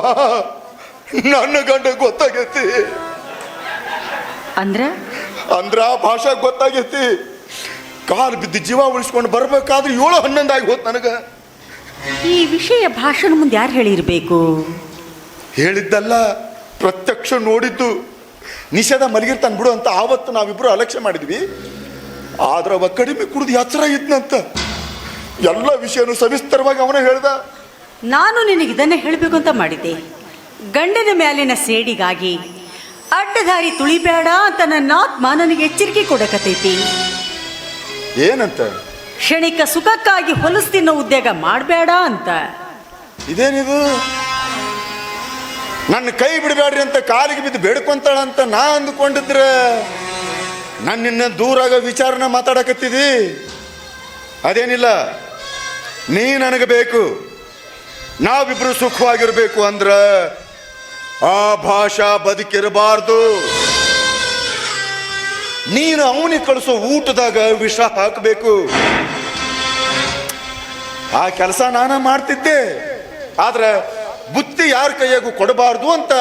ನನ್ನ ಗಂಡ ಗೊತ್ತಾಗೈತಿ. ಅಂದ್ರ ಭಾಷಾ ಗೊತ್ತಾಗೈತಿ. ಕಾಲು ಬಿದ್ದು ಜೀವ ಉಳಿಸ್ಕೊಂಡು ಬರ್ಬೇಕಾದ್ರೆ 7-11 ಆಗಿ ಹೋತ್ ನನಗ. ಈ ವಿಷಯ ಭಾಷಣ ಮುಂದೆ ಯಾರು ಹೇಳಿರ್ಬೇಕು? ಹೇಳಿದ್ದಲ್ಲ, ಪ್ರತ್ಯಕ್ಷ ನೋಡಿದ್ದು. ನಿಷೇಧ ಮಲಗಿರ್ತಾನೆ ಬಿಡು ಅಂತ ಆವತ್ತು ನಾವಿಬ್ರು ಅಲಕ್ಷ್ಯ ಮಾಡಿದ್ವಿ. ಆದ್ರೆ ಅವ ಕಡಿಮೆ ಕುಡಿದು ಎಚ್ಚರ ಇದ್ನಂತ. ಎಲ್ಲ ವಿಷಯನೂ ಸವಿಸ್ತರವಾಗಿ ಅವನೇ ಹೇಳ್ದ. ನಾನು ನಿನಗೆ ಇದನ್ನೇ ಹೇಳಬೇಕು ಅಂತ ಮಾಡಿದ್ದೆ. ಗಂಡನ ಮೇಲಿನ ಸೇಡಿಗಾಗಿ ಅಡ್ಡದಾರಿ ತುಳಿಬೇಡ ಅಂತ ನನ್ನ ಆತ್ಮ ನನಗೆ ಎಚ್ಚರಿಕೆ ಕೊಡಕತೈತಿ. ಏನಂತ? ಕ್ಷಣಿಕ ಸುಖಕ್ಕಾಗಿ ಹೊಲಸು ತಿನ್ನೋ ಉದ್ಯೋಗ ಮಾಡಬೇಡ ಅಂತ. ಇದೇನಿದು? ನನ್ನ ಕೈ ಬಿಡಬೇಡ್ರಿ ಅಂತ ಕಾಲಿಗೆ ಬಿದ್ದು ಬೇಡ್ಕೊಂತಾಳಂತ ನಾ ಅಂದುಕೊಂಡಿದ್ರೆ ನನ್ನಿನ್ನ ದೂರಾಗ ವಿಚಾರನ ಮಾತಾಡಕತ್ತಿದಿ. ಅದೇನಿಲ್ಲ, ನೀ ನನಗೆ ಬೇಕು, ನಾವಿಬ್ರು ಸುಖವಾಗಿರ್ಬೇಕು ಅಂದ್ರ ಆ ಭಾಷಾ ಬದುಕಿರಬಾರ್ದು. ನೀನು ಅವನಿಗೆ ಕಳಿಸೋ ಊಟದಾಗ ವಿಷ ಹಾಕಬೇಕು. ಆ ಕೆಲಸ ನಾನ ಮಾಡ್ತಿದ್ದೆ. ಆದ್ರೆ ಬುತ್ತಿ ಯಾರ ಕೈಯಾಗೂ ಕೊಡಬಾರ್ದು ಅಂತ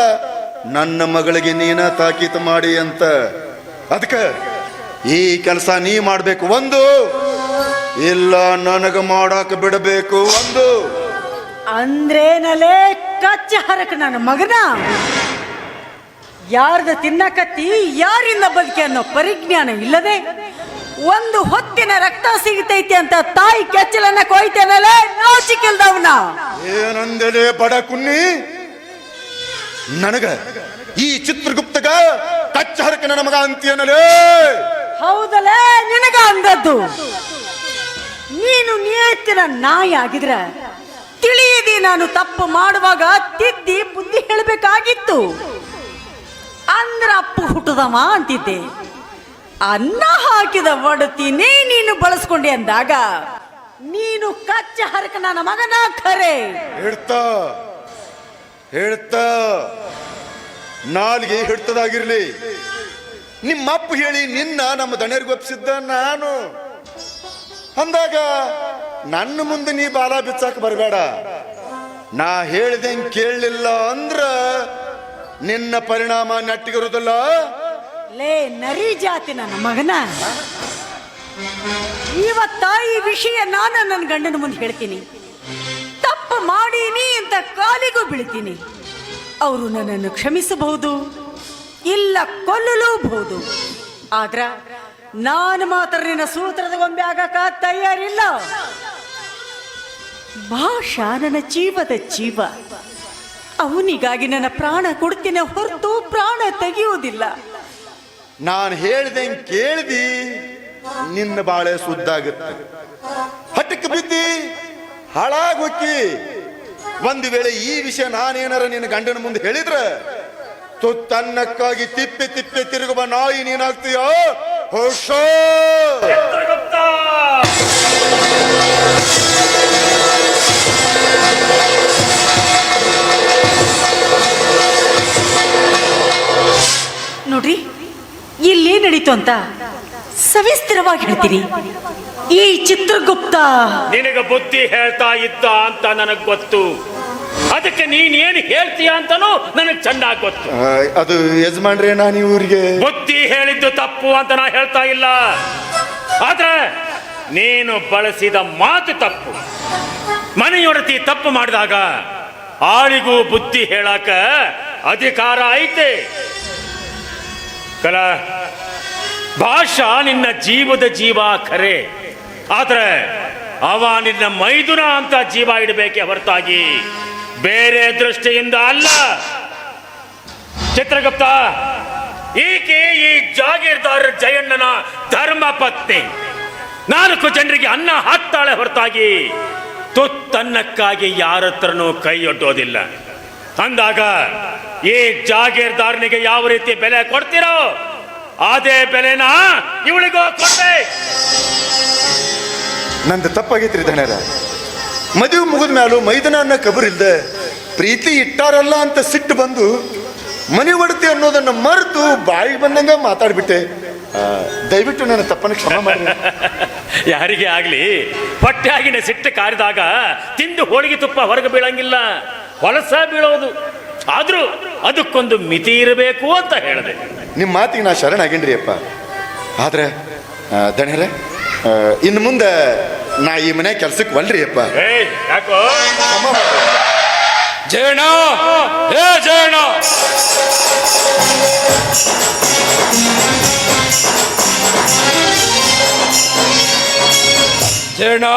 ನನ್ನ ಮಗಳಿಗೆ ನೀನ ತಾಕೀತು ಮಾಡಿ ಅಂತ. ಅದಕ್ಕೆ ಈ ಕೆಲಸ ನೀ ಮಾಡಬೇಕು ಒಂದು, ಇಲ್ಲ ನನಗ ಮಾಡಾಕ ಬಿಡಬೇಕು ಒಂದು. ಅಂದ್ರೇನಲೇ ಕಚ್ಚ ಹರಕ ನನ್ನ ಮಗನ, ಯಾರ್ದ ತಿನ್ನಕತ್ತಿ ಯಾರಿಂದ ಬದುಕಿ ಅನ್ನೋ ಪರಿಜ್ಞಾನ ಇಲ್ಲದೆ ಒಂದು ಹೊತ್ತಿನ ರಕ್ತ ಸಿಗತೈತಿ ಅಂತ ತಾಯಿ ಕೆಚ್ಚಲನ್ನ ಕೊಯ್ತೇನಲೇ ನಾಚಿಕೆಲ್ದವನ. ಏನಂದೇಲೆ ಬಡ ಕುನ್ನಿ, ನನಗ ಈ ಚಿತ್ರಗುಪ್ತಗ ಕಚ್ಚ ಹರಕ ನನ್ನ ಮಗ ಅಂತೀಯನಲೇ? ಹೌದಲೇ, ನಿನಗ ಅಂದದ್ದು. ನೀನು ನಿಯತ್ತಿನ ನಾಯಿ ಆಗಿದ್ರ ತಿಳಿಯದೆ ನಾನು ತಪ್ಪು ಮಾಡುವಾಗ ತಿದ್ದಿ ಬುದ್ಧಿ ಹೇಳಬೇಕಾಗಿತ್ತು. ಅಂದ್ರ ಅಪ್ಪು ಹುಟ್ಟದವ ಅಂತಿದ್ದೆ. ಅನ್ನ ಹಾಕಿದ ಒಡತಿನೇ ನೀನು ಬಳಸ್ಕೊಂಡೆ ಅಂದಾಗ ನೀನು ಕಚ್ಚ ಹರಕ ನನ್ನ ಮಗನ ಖರೆ. ಹೇಳ್ತಾ ನಾಲ್ಗೆ ಹಿಡ್ತದಾಗಿರ್ಲಿ. ನಿಮ್ಮಪ್ಪ ಹೇಳಿ ನಿನ್ನ ನಮ್ಮ ದಣಿಯರ್ಗೆ ಒಪ್ಪಿಸಿದ್ದ ನಾನು ಅಂದಾಗ ನನ್ನ ಮುಂದೆ ನೀ ಬಾಲ ಬಿಚ್ಚಾಕ ಬರಬೇಡ. ನಾ ಹೇಳ್ದಂಗ್ ಕೇಳಲಿಲ್ಲ ಅಂದ್ರ ನಿನ್ನ ಪರಿಣಾಮ ನೆಟ್ಟಿಗಿರುವುದಿಲ್ಲ. ಲೇ ನರಿ ಜಾತಿ ನನ್ನ ಮಗನ, ಇವತ್ತ ಈ ವಿಷಯ ನಾನು ನನ್ನ ಗಂಡನ ಮುಂದೆ ಹೇಳ್ತೀನಿ. ತಪ್ಪು ಮಾಡೀನಿ ಅಂತ ಕಾಲಿಗೂ ಬೀಳ್ತೀನಿ. ಅವರು ನನ್ನನ್ನು ಕ್ಷಮಿಸಬಹುದು, ಇಲ್ಲ ಕೊಲ್ಲಲೂಬಹುದು. ಆದ್ರ ನಾನು ಮಾತ್ರ ನಿನ್ನ ಸೂತ್ರದ ಗೊಂಬೆ ಆಗಕ ತಯಾರಿಲ್ಲ. ಭಾಷಾ ನನ್ನ ಜೀವದ ಜೀವ. ಅವನಿಗಾಗಿ ನನ್ನ ಪ್ರಾಣ ಕೊಡ್ತೀನಿ ಹೊರತು ಪ್ರಾಣ ತೆಗೆಯುವುದಿಲ್ಲ. ನಾನು ಹೇಳ್ದಂಗ್ ಕೇಳ್ದಿ, ನಿನ್ನ ಬಾಳೆ ಸುದ್ದಾಗುತ್ತೆ. ಹಟ್ಟಕ್ಕೆ ಬಿದ್ದಿ ಹಾಳಾಗೋಕ್ಕಿ. ಒಂದು ವೇಳೆ ಈ ವಿಷಯ ನಾನೇನಾರ ನಿನ್ನ ಗಂಡನ ಮುಂದೆ ಹೇಳಿದ್ರೆ ತುತ್ತನ್ನಕ್ಕಾಗಿ ತಿಪ್ಪೆ ತಿಪ್ಪೆ ತಿರುಗುವ ನಾಯಿ ನೀನಾಗ್ತೀಯೋ? ಹುಷೋ ನೋಡ್ರಿ, ಇಲ್ಲಿ ನಡೀತು ಅಂತ ಸವಿಸ್ತರವಾಗಿ ಹೇಳ್ತೀನಿ. ಈ ಚಿತ್ರಗುಪ್ತ ನಿನಗೆ ಬುದ್ಧಿ ಹೇಳ್ತಾ ಇದ್ದ ಅಂತ ನನಗ್ ಗೊತ್ತು. ಅದಕ್ಕೆ ನೀನೇನು ಹೇಳ್ತೀಯ ಅಂತನೂ ನನಗ್ ಚೆನ್ನಾಗಿ ಗೊತ್ತು. ಅದು ಯಜಮಾನ್ರೆ, ನಾನು ಇವ್ರಿಗೆ ಬುದ್ಧಿ ಹೇಳಿದ್ದು ತಪ್ಪು ಅಂತ ನಾ ಹೇಳ್ತಾ ಇಲ್ಲ. ಆದ್ರೆ ನೀನು ಬಳಸಿದ ಮಾತು ತಪ್ಪು. ಮನೆಯೊಡತಿ ತಪ್ಪು ಮಾಡಿದಾಗ ಆಳಿಗೂ ಬುದ್ಧಿ ಹೇಳಾಕ ಅಧಿಕಾರ ಐತೆ. ಕಲ ಭಾಷಾ ನಿನ್ನ ಜೀವದ ಜೀವ ಖರೆ. ಆದ್ರೆ ಅವ ನಿನ್ನ ಮೈದುನ ಅಂತ ಜೀವ ಇಡಬೇಕೆ ಹೊರತಾಗಿ ಬೇರೆ ದೃಷ್ಟಿಯಿಂದ ಅಲ್ಲ. ಚಿತ್ರಗುಪ್ತ, ಈಕೆ ಈ ಜಾಗೀರ್ದಾರ್ ಜಯಣ್ಣನ ಧರ್ಮ ಪತ್ನಿ. 4 ಜನರಿಗೆ ಅನ್ನ ಹಾಕ್ತಾಳೆ ಹೊರತಾಗಿ ತುತ್ತನ್ನಕ್ಕಾಗಿ ಯಾರತ್ರನೂ ಕೈಯೊಡ್ಡೋದಿಲ್ಲ. ಅಂದಾಗ ಈ ಜಾಗೀರ್ದಾರನಿಗೆ ಯಾವ ರೀತಿ ಬೆಲೆ ಕೊಡ್ತೀರೋ ಅದೇ ಬೆಲೆನ ಇವಳಿಗೂ ಕೊಡ್ತೆ. ನಂದು ತಪ್ಪಾಗೈತ್ರಿ ಧಣ್ಯರ. ಮದುವೆ ಮುಗಿದ ಮ್ಯಾಲೂ ಮೈದನ ಅನ್ನೋ ಕಬರ್ ಇಲ್ದೆ ಪ್ರೀತಿ ಇಟ್ಟಾರಲ್ಲ ಅಂತ ಸಿಟ್ಟು ಬಂದು ಮನೆ ಒಡತಿ ಅನ್ನೋದನ್ನ ಮರೆತು ಬಾಯಿಗೆ ಬಂದಂಗ ಮಾತಾಡ್ಬಿಟ್ಟೆ. ದಯವಿಟ್ಟು ನನ್ನ ತಪ್ಪನ್ನು ಕ್ಷಮೆ ಮಾಡಿ. ಯಾರಿಗೆ ಆಗ್ಲಿ ಹೊಟ್ಟೆಯಾಗಿನ ಸಿಟ್ಟು ಕಾರಿದಾಗ ತಿಂದು ಹೋಳಿಗೆ ತುಪ್ಪ ಹೊರಗೆ ಬೀಳಂಗಿಲ್ಲ, ಹೊಲಸ ಬೀಳೋದು. ಆದ್ರೂ ಅದಕ್ಕೊಂದು ಮಿತಿ ಇರಬೇಕು ಅಂತ ಹೇಳಿದೆ. ನಿಮ್ಮ ಮಾತಿಗೆ ನಾ ಶರಣಾಗೇನ್ರಿ ಅಪ್ಪ. ಆದ್ರೆ ದಣ್ಯರ, ಇನ್ನು ಮುಂದೆ ನಾ ಈ ಮನೆ ಕೆಲ್ಸಕ್ಕೆ ಒಲ್ರಿ ಅಪ್ಪ. ಯಾಕೋ ಜಯಣ್ಣ, ಏ ಜಯಣ್ಣ, ಜಯಣ್ಣ,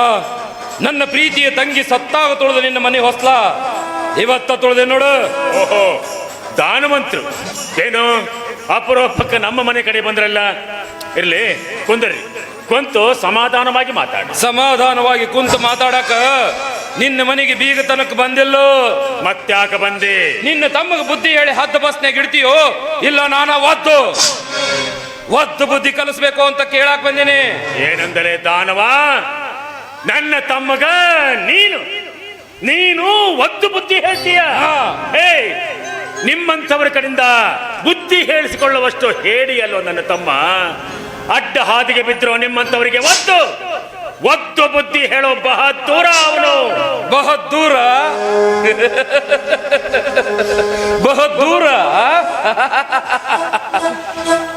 ನನ್ನ ಪ್ರೀತಿಯ ತಂಗಿ ಸತ್ತಾಗ ತೊಳೆದ ನಿನ್ನ ಮನೆ ಹೊಸ್ಲ ಇವತ್ತ ತೊಳೆದೆ ನೋಡು. ಓಹೋ, ದಾನವಂತರು ಏನು ಅಪರೂಪಕ್ಕೆ ನಮ್ಮ ಮನೆ ಕಡೆ ಬಂದ್ರಲ್ಲ. ಇರ್ಲಿ, ಕುಂದರಿ, ಕುಂತು ಸಮಾಧಾನವಾಗಿ ಮಾತಾಡಿ. ಸಮಾಧಾನವಾಗಿ ಕುಂತು ಮಾತಾಡಕ ನಿನ್ನ ಮನೆಗೆ ಬೀಗ ತನಕ ಬಂದಿಲ್ಲೋ. ಮತ್ತ್ಯಾಕ ಬಂದೆ? ನಿನ್ನ ತಮ್ಮಗ ಬುದ್ಧಿ ಹೇಳಿ ಹದ್ದು ಬಸ್ನಾಗ ಇಡ್ತೀಯೋ ಇಲ್ಲ ನಾನಾ ಒದ್ದು ಬುದ್ಧಿ ಕಲಿಸ್ಬೇಕು ಅಂತ ಕೇಳಾಕ್ ಬಂದಿನಿ. ಏನಂದರೆ ದಾನವ, ನನ್ನ ತಮ್ಮಗ ನೀನು ಒದ್ದು ಬುದ್ಧಿ ಹೇಳ್ತೀಯ? ಹೇ, ನಿಮ್ಮಂಥವರ ಕಡೆಯಿಂದ ಬುದ್ಧಿ ಹೇಳಿಸಿಕೊಳ್ಳುವಷ್ಟು ಹೇಡಿಯಲ್ಲೋ ನನ್ನ ತಮ್ಮ. ಅಡ್ಡ ಹಾದಿಗೆ ಬಿದ್ದರೂ ನಿಮ್ಮಂಥವರಿಗೆ ಒದ್ದು ಬುದ್ಧಿ ಹೇಳೋ ಬಹದ್ದೂರ ಅವನು. ಬಹದ್ದೂರ ಬಹದ್ದೂರ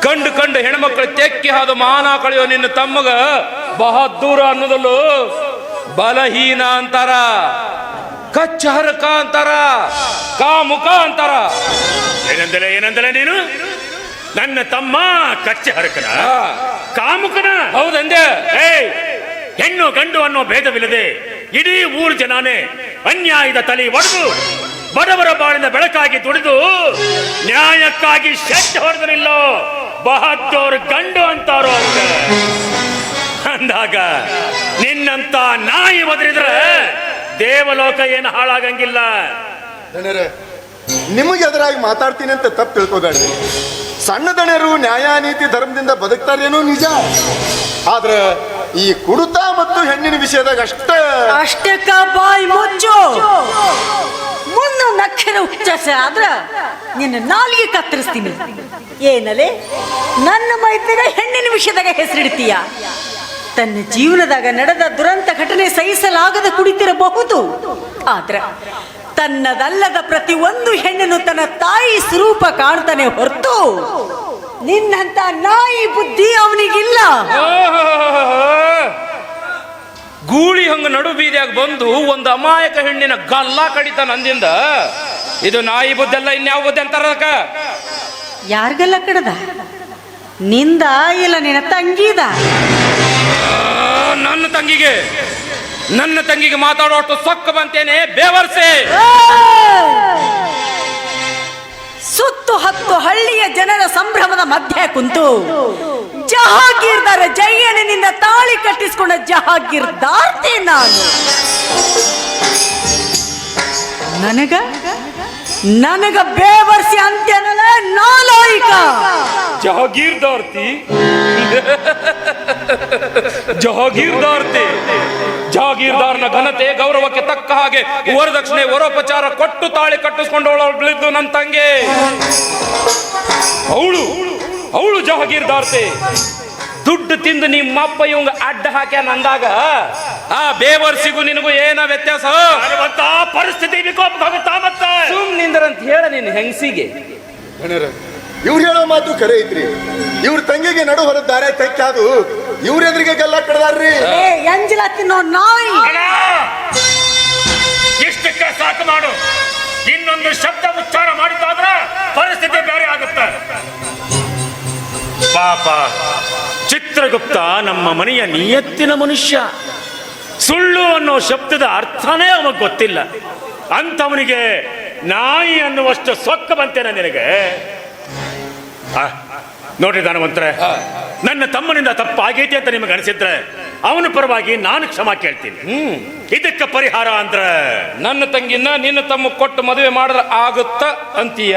ಕಂಡು ಹೆಣ್ಮಕ್ಳು ತೆಕ್ಕಿ ಹಾದು ಮಾನ ಕಳೆಯೋ ನಿನ್ನ ತಮ್ಮಗ ಬಹದ್ದೂರ ಅನ್ನೋದಲ್ಲೂ ಬಲಹೀನ ಅಂತಾರ, ಕಚ್ಚಹರಕ ಅಂತಾರ, ಕಾಮುಕ ಅಂತಾರ. ಏನಂದಲೆ ನೀನು? ನನ್ನ ತಮ್ಮ ಕಚ್ಚೆ ಹರಕನ, ಕಾಮುಕನ? ಹೌದಂದೆ. ಹೆಣ್ಣು ಗಂಡು ಅನ್ನೋ ಭೇದವಿಲ್ಲದೆ ಇಡೀ ಊರು ಜನಾನೇ ಅನ್ಯಾಯದ ತಲೆ ಒಡೆದು ಬಡವರ ಬಾಳಿನ ಬೆಳಕಾಗಿ ದುಡಿದು ನ್ಯಾಯಕ್ಕಾಗಿ ಶೆಟ್ ಹೊಡೆದನಿಲ್ಲೋ ಬಹದ್ದೂರ್ ಗಂಡು ಅಂತಾರೋ ಅವ್ರಿಗೆ. ಅಂದಾಗ ನಿನ್ನಂತ ನಾಯಿ ಒದರಿದ್ರೆ ದೇವಲೋಕ ಏನು ಹಾಳಾಗಂಗಿಲ್ಲ. ದಣ್ಯರೇ, ನಿಮಗೆ ಎದುರಾಗಿ ಮಾತಾಡ್ತೀನಿ ಅಂತ ತಪ್ಪು ತಿಳ್ಕೋಬೇಡ್ರಿ. ಸಣ್ಣ ದಣ್ಯರು ನ್ಯಾಯ ನೀತಿ ಧರ್ಮದಿಂದ ಬದುಕ್ತಾರೇನೋ ನಿಜ, ಆದ್ರೆ ಈ ಕುಡುತ ಮತ್ತು ಹೆಣ್ಣಿನ ವಿಷಯದಾಗ ಅಷ್ಟಕ್ಕ ಬಾಯಿ ಮುಚ್ಚು. ಮುಂದೆ ನಕ್ಷರ ಉಚ್ಚಾಸ ಆದ್ರ ನಿನ್ನ ನಾಲಿಗೆ ಕತ್ತರಿಸ್ತೀನಿ. ಏನಲೆ ನನ್ನ ಮೈತ್ರಿಗ ಹೆಣ್ಣಿನ ವಿಷಯದಾಗ ಹೆಸರಿಡ್ತೀಯ? ತನ್ನ ಜೀವನದಾಗ ನಡೆದ ದುರಂತ ಘಟನೆ ಸಹಿಸಲಾಗದ ಕುಡಿತಿರಬಹುದು, ಆದ್ರ ತನ್ನದಲ್ಲದ ಪ್ರತಿಯೊಂದು ಹೆಣ್ಣನ್ನು ತನ್ನ ತಾಯಿ ಸ್ವರೂಪ ಕಾಣ್ತಾನೆ ಹೊರತು ನಿನ್ನಂತ ನಾಯಿ ಬುದ್ಧಿ ಅವನಿಗಿಲ್ಲ. ಗೂಳಿ ಹಂಗ ನಡು ಬೀದಿಯಾಗ ಬಂದು ಒಂದು ಅಮಾಯಕ ಹೆಣ್ಣಿನ ಗಲ್ಲ ಕಡಿತ ನಂದಿಂದ. ಇದು ನಾಯಿ ಬುದ್ಧಿ ಇನ್ಯಾವ ಬುದ್ಧಿ ಅಂತಾರದಕ್ಕ? ಯಾರಿಗೆಲ್ಲ ಕಡದ? ನಿಂದ ಇಲ್ಲ ನಿನ್ನ ತಂಗಿದ? ನನ್ನ ತಂಗಿಗೆ ಮಾತಾಡೋಷ್ಟು ಸೊಕ್ಕ ಬಂತೇನೆ ಬೇವರ್ಸೆ. ಸುತ್ತು ಹತ್ತು ಹಳ್ಳಿಯ ಜನರ ಸಂಭ್ರಮದ ಮಧ್ಯೆ ಕುಂತು ಜಹಾಗೀರ್ದಾರ ಜಯ್ಯನಿಂದ ತಾಳಿ ಕಟ್ಟಿಸಿಕೊಂಡ ಜಹಾಗೀರ್ದಾರ್ತೆ ನಾನು. ನನಗ ಬೇವರ್ಸಿ ಅಂತ್ಯನಲ್ಲ ನಾಲಾಯಿಕ. ಜಹಾಗೀರ್ದಾರ್ತಿ ಜಹಾಗೀರ್ದಾರ್ನ ಘನತೆ ಗೌರವಕ್ಕೆ ತಕ್ಕ ಹಾಗೆ ವರದಕ್ಷಿಣೆ ವರೋಪಚಾರ ಕೊಟ್ಟು ತಾಳಿ ಕಟ್ಟಿಸ್ಕೊಂಡವಳು ನನ್ನ ತಂಗೆ. ಅವಳು ಜಹಾಗೀರ್ದಾರ್ತೆ. ದುಡ್ಡು ತಿಂದು ನಿಮ್ಮಪ್ಪ ಇವಂಗ ಅಡ್ಡ ಹಾಕ್ಯಾನ ಅಂದಾಗ ಆ ಬೇವರ್ಸಿಗೂ ನಿನಗೂ ಏನ ವ್ಯತ್ಯಾಸ? ಪರಿಸ್ಥಿತಿ ವಿಕೋಪಕ್ಕಾಗುತ್ತಾ ಮತ್ತೆ ಸುಮ್ನಿಂದರಂತ ಹೇಳ ನಿನ್ನ ಹೆಂಗಸಿಗೆ. ಇವ್ರು ಹೇಳೋ ಮಾತು ಖರೆ ಐತ್ರಿ. ಇವ್ರ ತಂಗಿಗೆ ನಡು ಹೊರದ ದಾರೆ ತೆಕ್ಕಾದು ಇವ್ರ ಎದುರಿಗೆ ಗಲ್ಲ ಕಡ್ದಾರ್ರಿ. ಎಂಜಲ ತಿನ್ನೋ ನಾಯಿ. ಇಷ್ಟಕ್ಕೆ ಸಾಕು ಮಾಡು. ಇನ್ನೊಂದು ಶಬ್ದ ಉಚ್ಚಾರ ಮಾಡಿದ್ದಾದ್ರೆ ಪರಿಸ್ಥಿತಿ ಬೇರೆ ಆಗುತ್ತೆ. ಪಾಪ ಚಿತ್ರಗುಪ್ತ ನಮ್ಮ ಮನೆಯ ನಿಯತ್ತಿನ ಮನುಷ್ಯ. ಸುಳ್ಳು ಅನ್ನೋ ಶಬ್ದದ ಅರ್ಥನೇ ಅವನಿಗೆ ಗೊತ್ತಿಲ್ಲ. ಅಂತವನಿಗೆ ನಾಯಿ ಅನ್ನುವಷ್ಟು ಸೊಕ್ಕ ಬಂತೇನೆ ನಿನಗೆ? ನೋಡ್ರಿ ದಾನವಂತರೆ, ನನ್ನ ತಮ್ಮನಿಂದ ತಪ್ಪಾಗೈತಿ ಅಂತ ನಿಮಗೆ ಅನಿಸಿದ್ರೆ ಅವನ ಪರವಾಗಿ ನಾನು ಕ್ಷಮಾ ಕೇಳ್ತೀನಿ. ಇದಕ್ಕೆ ಪರಿಹಾರ ಅಂದ್ರೆ ನನ್ನ ತಂಗಿನ ನಿನ್ನ ತಮ್ಮ ಕೊಟ್ಟು ಮದುವೆ ಮಾಡಿದ್ರೆ ಆಗುತ್ತ ಅಂತೀಯ?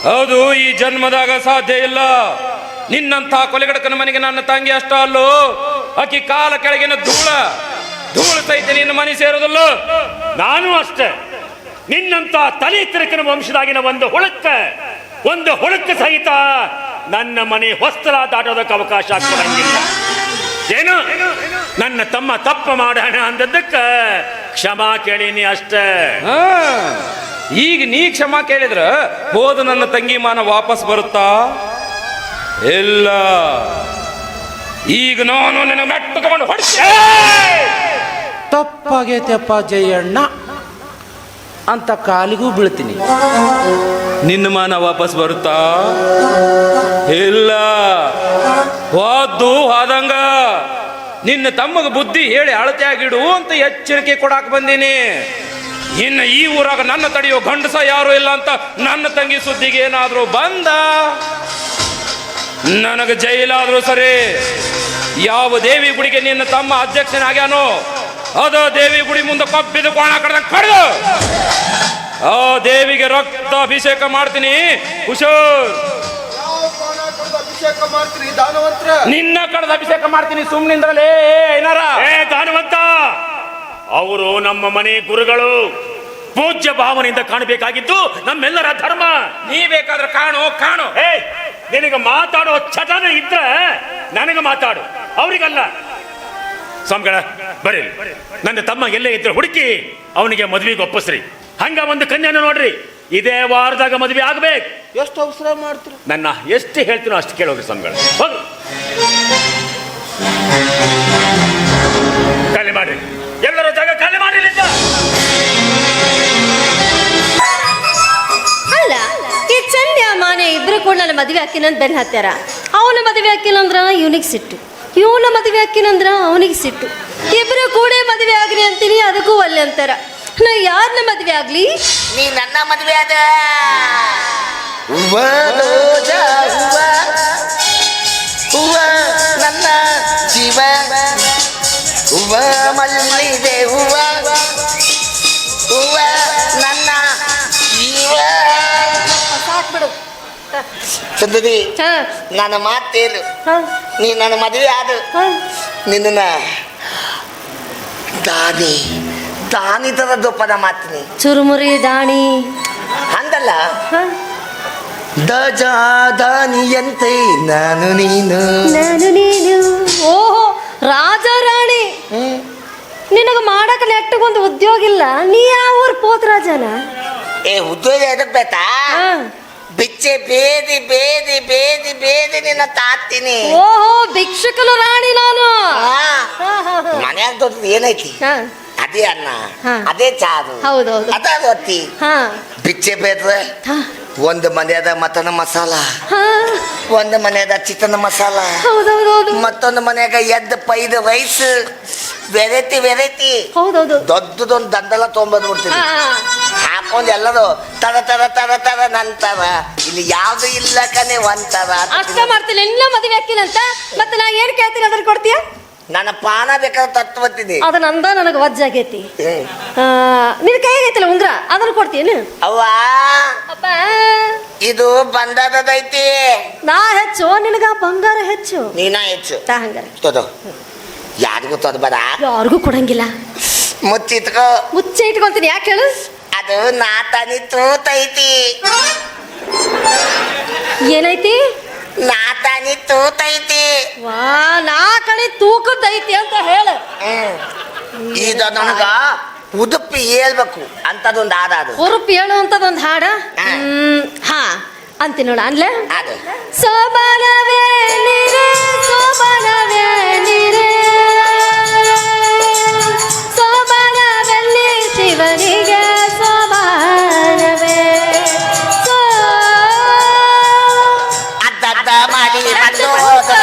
ಹೌದು, ಈ ಜನ್ಮದಾಗ ಸಾಧ್ಯ ಇಲ್ಲ. ನಿನ್ನಂತ ಕೊಲೆಗಡಕನ ಮನೆಗೆ ನನ್ನ ತಂಗಿ ಅಷ್ಟ ಅಲ್ಲೋ, ಆಕಿ ಕಾಲ ಕೆಳಗಿನ ಧೂಳ ಸಹಿತ ನಿನ್ನ ಮನೆ ಸೇರೋದಲ್ಲ. ನಾನು ಅಷ್ಟೇ. ನಿನ್ನಂತ ತಲೆ ತಿರುಕನ ವಂಶದಾಗಿನ ಒಂದು ಹುಳಕ್ಕ ಸಹಿತ ನನ್ನ ಮನೆ ಹೊಸ್ತಲ ದಾಟೋದಕ್ಕೆ ಅವಕಾಶ ಆಗ್ತಿರಂಗಿಲ್ಲ. ಏನು ನನ್ನ ತಮ್ಮ ತಪ್ಪು ಮಾಡೋಣ ಅಂದದ್ದಕ್ಕೆ ಕ್ಷಮಾ ಕೇಳೀನಿ ಅಷ್ಟೇ. ಈಗ ನೀ ಕ್ಷಮಾ ಕೇಳಿದ್ರ ಹೋದ ನನ್ನ ತಂಗಿ ಮಾನ ವಾಪಸ್ ಬರುತ್ತಾ? ಇಲ್ಲ. ಈಗ ನಾನು ನಿನ್ನ ಮೆಟ್ಟು ತಗೊಂಡು ಹೊಡ್ತೇ. ತಪ್ಪಾಗೈತೆಪ್ಪ ಜಯಣ್ಣ. ಅಂತ ಕಾಲಿಗೂ ಬೀಳ್ತೀನಿ. ನಿನ್ನ ಮಾನ ವಾಪಸ್ ಬರುತ್ತಾ? ಇಲ್ಲ, ಹೋದ್ದು ಹೋದಂಗ. ನಿನ್ನ ತಮ್ಮಗ ಬುದ್ಧಿ ಹೇಳಿ ಅಳತೆ ಆಗಿಡು ಅಂತ ಎಚ್ಚರಿಕೆ ಕೊಡಾಕ್ ಬಂದೀನಿ. ಇನ್ನು ಈ ಊರಾಗ ನನ್ನ ತಡೆಯೋ ಗಂಡಸ ಯಾರು ಇಲ್ಲ ಅಂತ ನನ್ನ ತಂಗಿ ಸುದ್ದಿಗೆ ಏನಾದ್ರೂ ಬಂದ ನನಗೆ ಜೈಲಾದ್ರೂ ಸರಿ. ಯಾವ ದೇವಿ ಗುಡಿಗೆ ನಿನ್ನ ತಮ್ಮ ಅಧ್ಯಕ್ಷನಾಗ್ಯಾನೋ ಅದ ದೇವಿ ಗುಡಿ ಮುಂದೆ ಕಬ್ಬಿದು ಕೋಣ ಕಡ್ದಂಗೆ ಕಡ್ದು ಆ ದೇವಿಗೆ ರಕ್ತ ಅಭಿಷೇಕ ಮಾಡ್ತೀನಿ. ಹುಷಾರ್, ಅಭಿಷೇಕ ಮಾಡ್ತೀರಿ ದಾನವಂತ್ರ? ನಿನ್ನ ಕಡ್ದ ಅಭಿಷೇಕ ಮಾಡ್ತೀನಿ. ಸುಮ್ಮನಿಂದ್ರಲೇ ಏನಾರ. ದಾನವಂತ, ಅವರು ನಮ್ಮ ಮನೆ ಗುರುಗಳು. ಪೂಜ್ಯ ಭಾವನೆಯಿಂದ ಕಾಣಬೇಕಾಗಿದ್ದು ನಮ್ಮೆಲ್ಲರ ಧರ್ಮ. ನೀ ಬೇಕಾದ್ರೆ ಕಾಣು ಕಾಣು. ನಿನಗೆ ಮಾತಾಡೋ ಚಟನ ಇದ್ರೆ ನನಗೆ ಮಾತಾಡು, ಅವರಿಗಲ್ಲ. ಸ್ವಾಮಿಗಳ ಬರೀ ನನ್ನ ತಮ್ಮ ಎಲ್ಲೇ ಇದ್ರೆ ಹುಡುಕಿ ಅವನಿಗೆ ಮದುವೆಗೆ ಒಪ್ಪಿಸ್ರಿ. ಹಂಗ ಒಂದು ಕನ್ಯೆಯನ್ನು ನೋಡ್ರಿ, ಇದೇ ವಾರದಾಗ ಮದುವೆ ಆಗ್ಬೇಕು. ಎಷ್ಟು ಅವಸರ ಮಾಡ್ತೀರಿ? ನನ್ನ ಎಷ್ಟು ಹೇಳ್ತೀನೋ ಅಷ್ಟು ಕೇಳೋಗ್ರಿ ಸ್ವಾಮಿಗಳ. ಹೋಗಿ ಖಾಲಿ ಮಾಡ್ರಿ, ಎಲ್ಲರೂ ಜಾಗ ಖಾಲಿ ಮಾಡಿ. ಅಲ್ಲ, ಈ ಚಂದ್ಯ ಮಾನೆ ಇಬ್ರು ಕೂಡ ನನ್ನ ಮದುವೆ ಹಾಕಿನಂತ ಬೆನ್ ಹತ್ತಾರ. ಅವನ ಮದುವೆ ಹಾಕಿನಂದ್ರ ಇವನಿಗೆ ಸಿಟ್ಟು, ಇವನ ಮದುವೆ ಹಾಕಿನಂದ್ರ ಅವನಿಗೆ ಸಿಟ್ಟು. ಇಬ್ರು ಕೂಡ ಮದುವೆ ಆಗ್ರಿ ಅಂತೀನಿ, ಅದಕ್ಕೂ ಒಲ್ಲೆ ಅಂತಾರ. ನಾ ಯಾರನ್ನ ಮದುವೆ ಆಗ್ಲಿ? ನೀ ನನ್ನ ಮದುವೆ ಆದ ಹೂವ ನನ್ನ ಜೀವ, ಹೂವ ಮಲ್ಲಿದೆ ಹೂವ, ಹೂವ ನನ್ನ ಜೀವ. ಸಾಕ್ಬಿಡು. ಚಂದದಿ, ಹಾ ನನ್ನ ಮಾತೇನು? ಹಾ ನೀ ನನ್ನ ಮದುವೆ ಆದ ಹಾ ನಿನ್ನ ದಾನಿ ದಾನಿ ತರ ದೊಪ್ಪದ ಮಾಡ್ತೀನಿ. ಚುರುಮುರಿ ದಾಣಿ ಹಂಗಲ್ಲ, ಹಾ ದಾನಿಯಂತೆ ನಾನು ನೀನು. ನಾನು ನೀನು. ಓಹೋ, ರಾಜ ರಾಣಿ. ನಿನಗೆ ಮಾಡಕ ನೆಟ್ಟಗೊಂದು ಉದ್ಯೋಗ ಇಲ್ಲ. ನೀ ಯಾವ ಊರ್ ಪೋತರಾಜನ? ಉದ್ಯೋಗ ಎದಕ್ ಬೇತಾ? ಬಿಚ್ಚೆ ಬೇದಿ ಬೇದಿ ಬೇದಿ ಬೇದಿ ನಿನ್ನ ತಾತ್ತೀನಿ. ಓಹೋ, ಭಿಕ್ಷುಕನ ರಾಣಿ ನಾನು. ಮನ್ಯಾಗ ದೊಡ್ಡದು ಏನೈತಿ? ಅದೇ ಅನ್ನ, ಹಾ. ಅದೇ ಚಾದು, ಹೌದೌದು. ಅದ ಒತ್ತಿ ಹಾ ಬಿಚ್ಚೆ ಬೇಡ್ರೆ ಒಂದು ಮನೆಯದ ಮಟನ್ ಮಸಾಲ, ಹಾ ಒಂದು ಮನೆಯದ ಚಿಕನ್ ಮಸಾಲ, ಹೌದೌದೌದು. ಮತ್ತೊಂದು ಮನೆಯಾಗ ಎದ್ದ ಪೈದ ರೈಸ್, ವೆರೈಟಿ ವೆರೈಟಿ. ಹೌದೌದು. ದೊಡ್ಡದೊಂದು ದಂಡಲ ತೊಗೊಂಬಂದ್ಬಿಡ್ತೀನಿ. ಹಾಕೊಂಡ್ ಎಲ್ಲರೂ ತರ ತರ ತರ ತರ ನಂತರ ಇಲ್ಲಿ ಯಾವ್ದು ಇಲ್ಲ ಕನೆ ಒಂತರ ಅಷ್ಟ ಮಾಡ್ತೀನಿ. ಎಲ್ಲ ಮದುವೆ ಹಾಕಿನಂತ ಮತ್ತೆ ನಾ ಏನ್ ಕೇಳ್ತೀನಿ ಅದನ್ನ ಕೊಡ್ತೀಯ? ನನ್ನ ಪಾನ ಬೇಕಾದ್ರೆ ತತ್ವತ್ತೀನಿ. ಅದು ನಂದ ನನಗೆ ವಜ್ಜಾಗೈತಿ. ನಿನ್ ಕೈಗೈತಿಲ್ಲ ಉಂಗ್ರ, ಅದನ್ನ ಕೊಡ್ತೀನಿ. ಅವ್ವ, ಅಪ್ಪ, ಇದು ಬಂದದೈತಿ. ನಾ ಹೆಚ್ಚು, ನಿನಗ ಬಂಗಾರ ಹೆಚ್ಚು. ನೀನ ಹೆಚ್ಚು ತಾ ಹಂಗಾರ ತೊದು. ಯಾರಿಗೂ ತೊದಬೇಡ, ಯಾರಿಗೂ ಕೊಡಂಗಿಲ್ಲ. ಮುಚ್ಚಿಟ್ಕೋ. ಮುಚ್ಚೆ ಇಟ್ಕೊಂತೀನಿ. ಯಾಕೆ ಹೇಳು? ಅದು ನಾ ತನಿ ತೂತೈತಿ. ಏನೈತಿ? ನಾ ತನಿ ತೂತೈತಿ. ವಾ, ನಾ ಕಣಿ ತೂಕದೈತಿ ಅಂತ ಹೇಳ. ಇದು ನನಗ ಉದುಪಿ ಹೇಳ್ಬೇಕು ಅಂತದೊಂದು ಹಾಡ. ಅದು ಉರುಪ್ ಹೇಳುವಂತದೊಂದು ಹಾಡ. ಹಾ ಅಂತೀನಿ ನೋಡ. ಅನ್ಲೆ ಅದು ಸೋಬಾನವೇ ನೀರೇ, ಸೋಬಾನವೇ ನೀರೇ, ಸೋಬಾನದಲ್ಲಿ ಶಿವನಿಗೆ ಸೋಬಾನವೇ. ಅಡ್ಡ ಮಾಡಿ ಬಂದು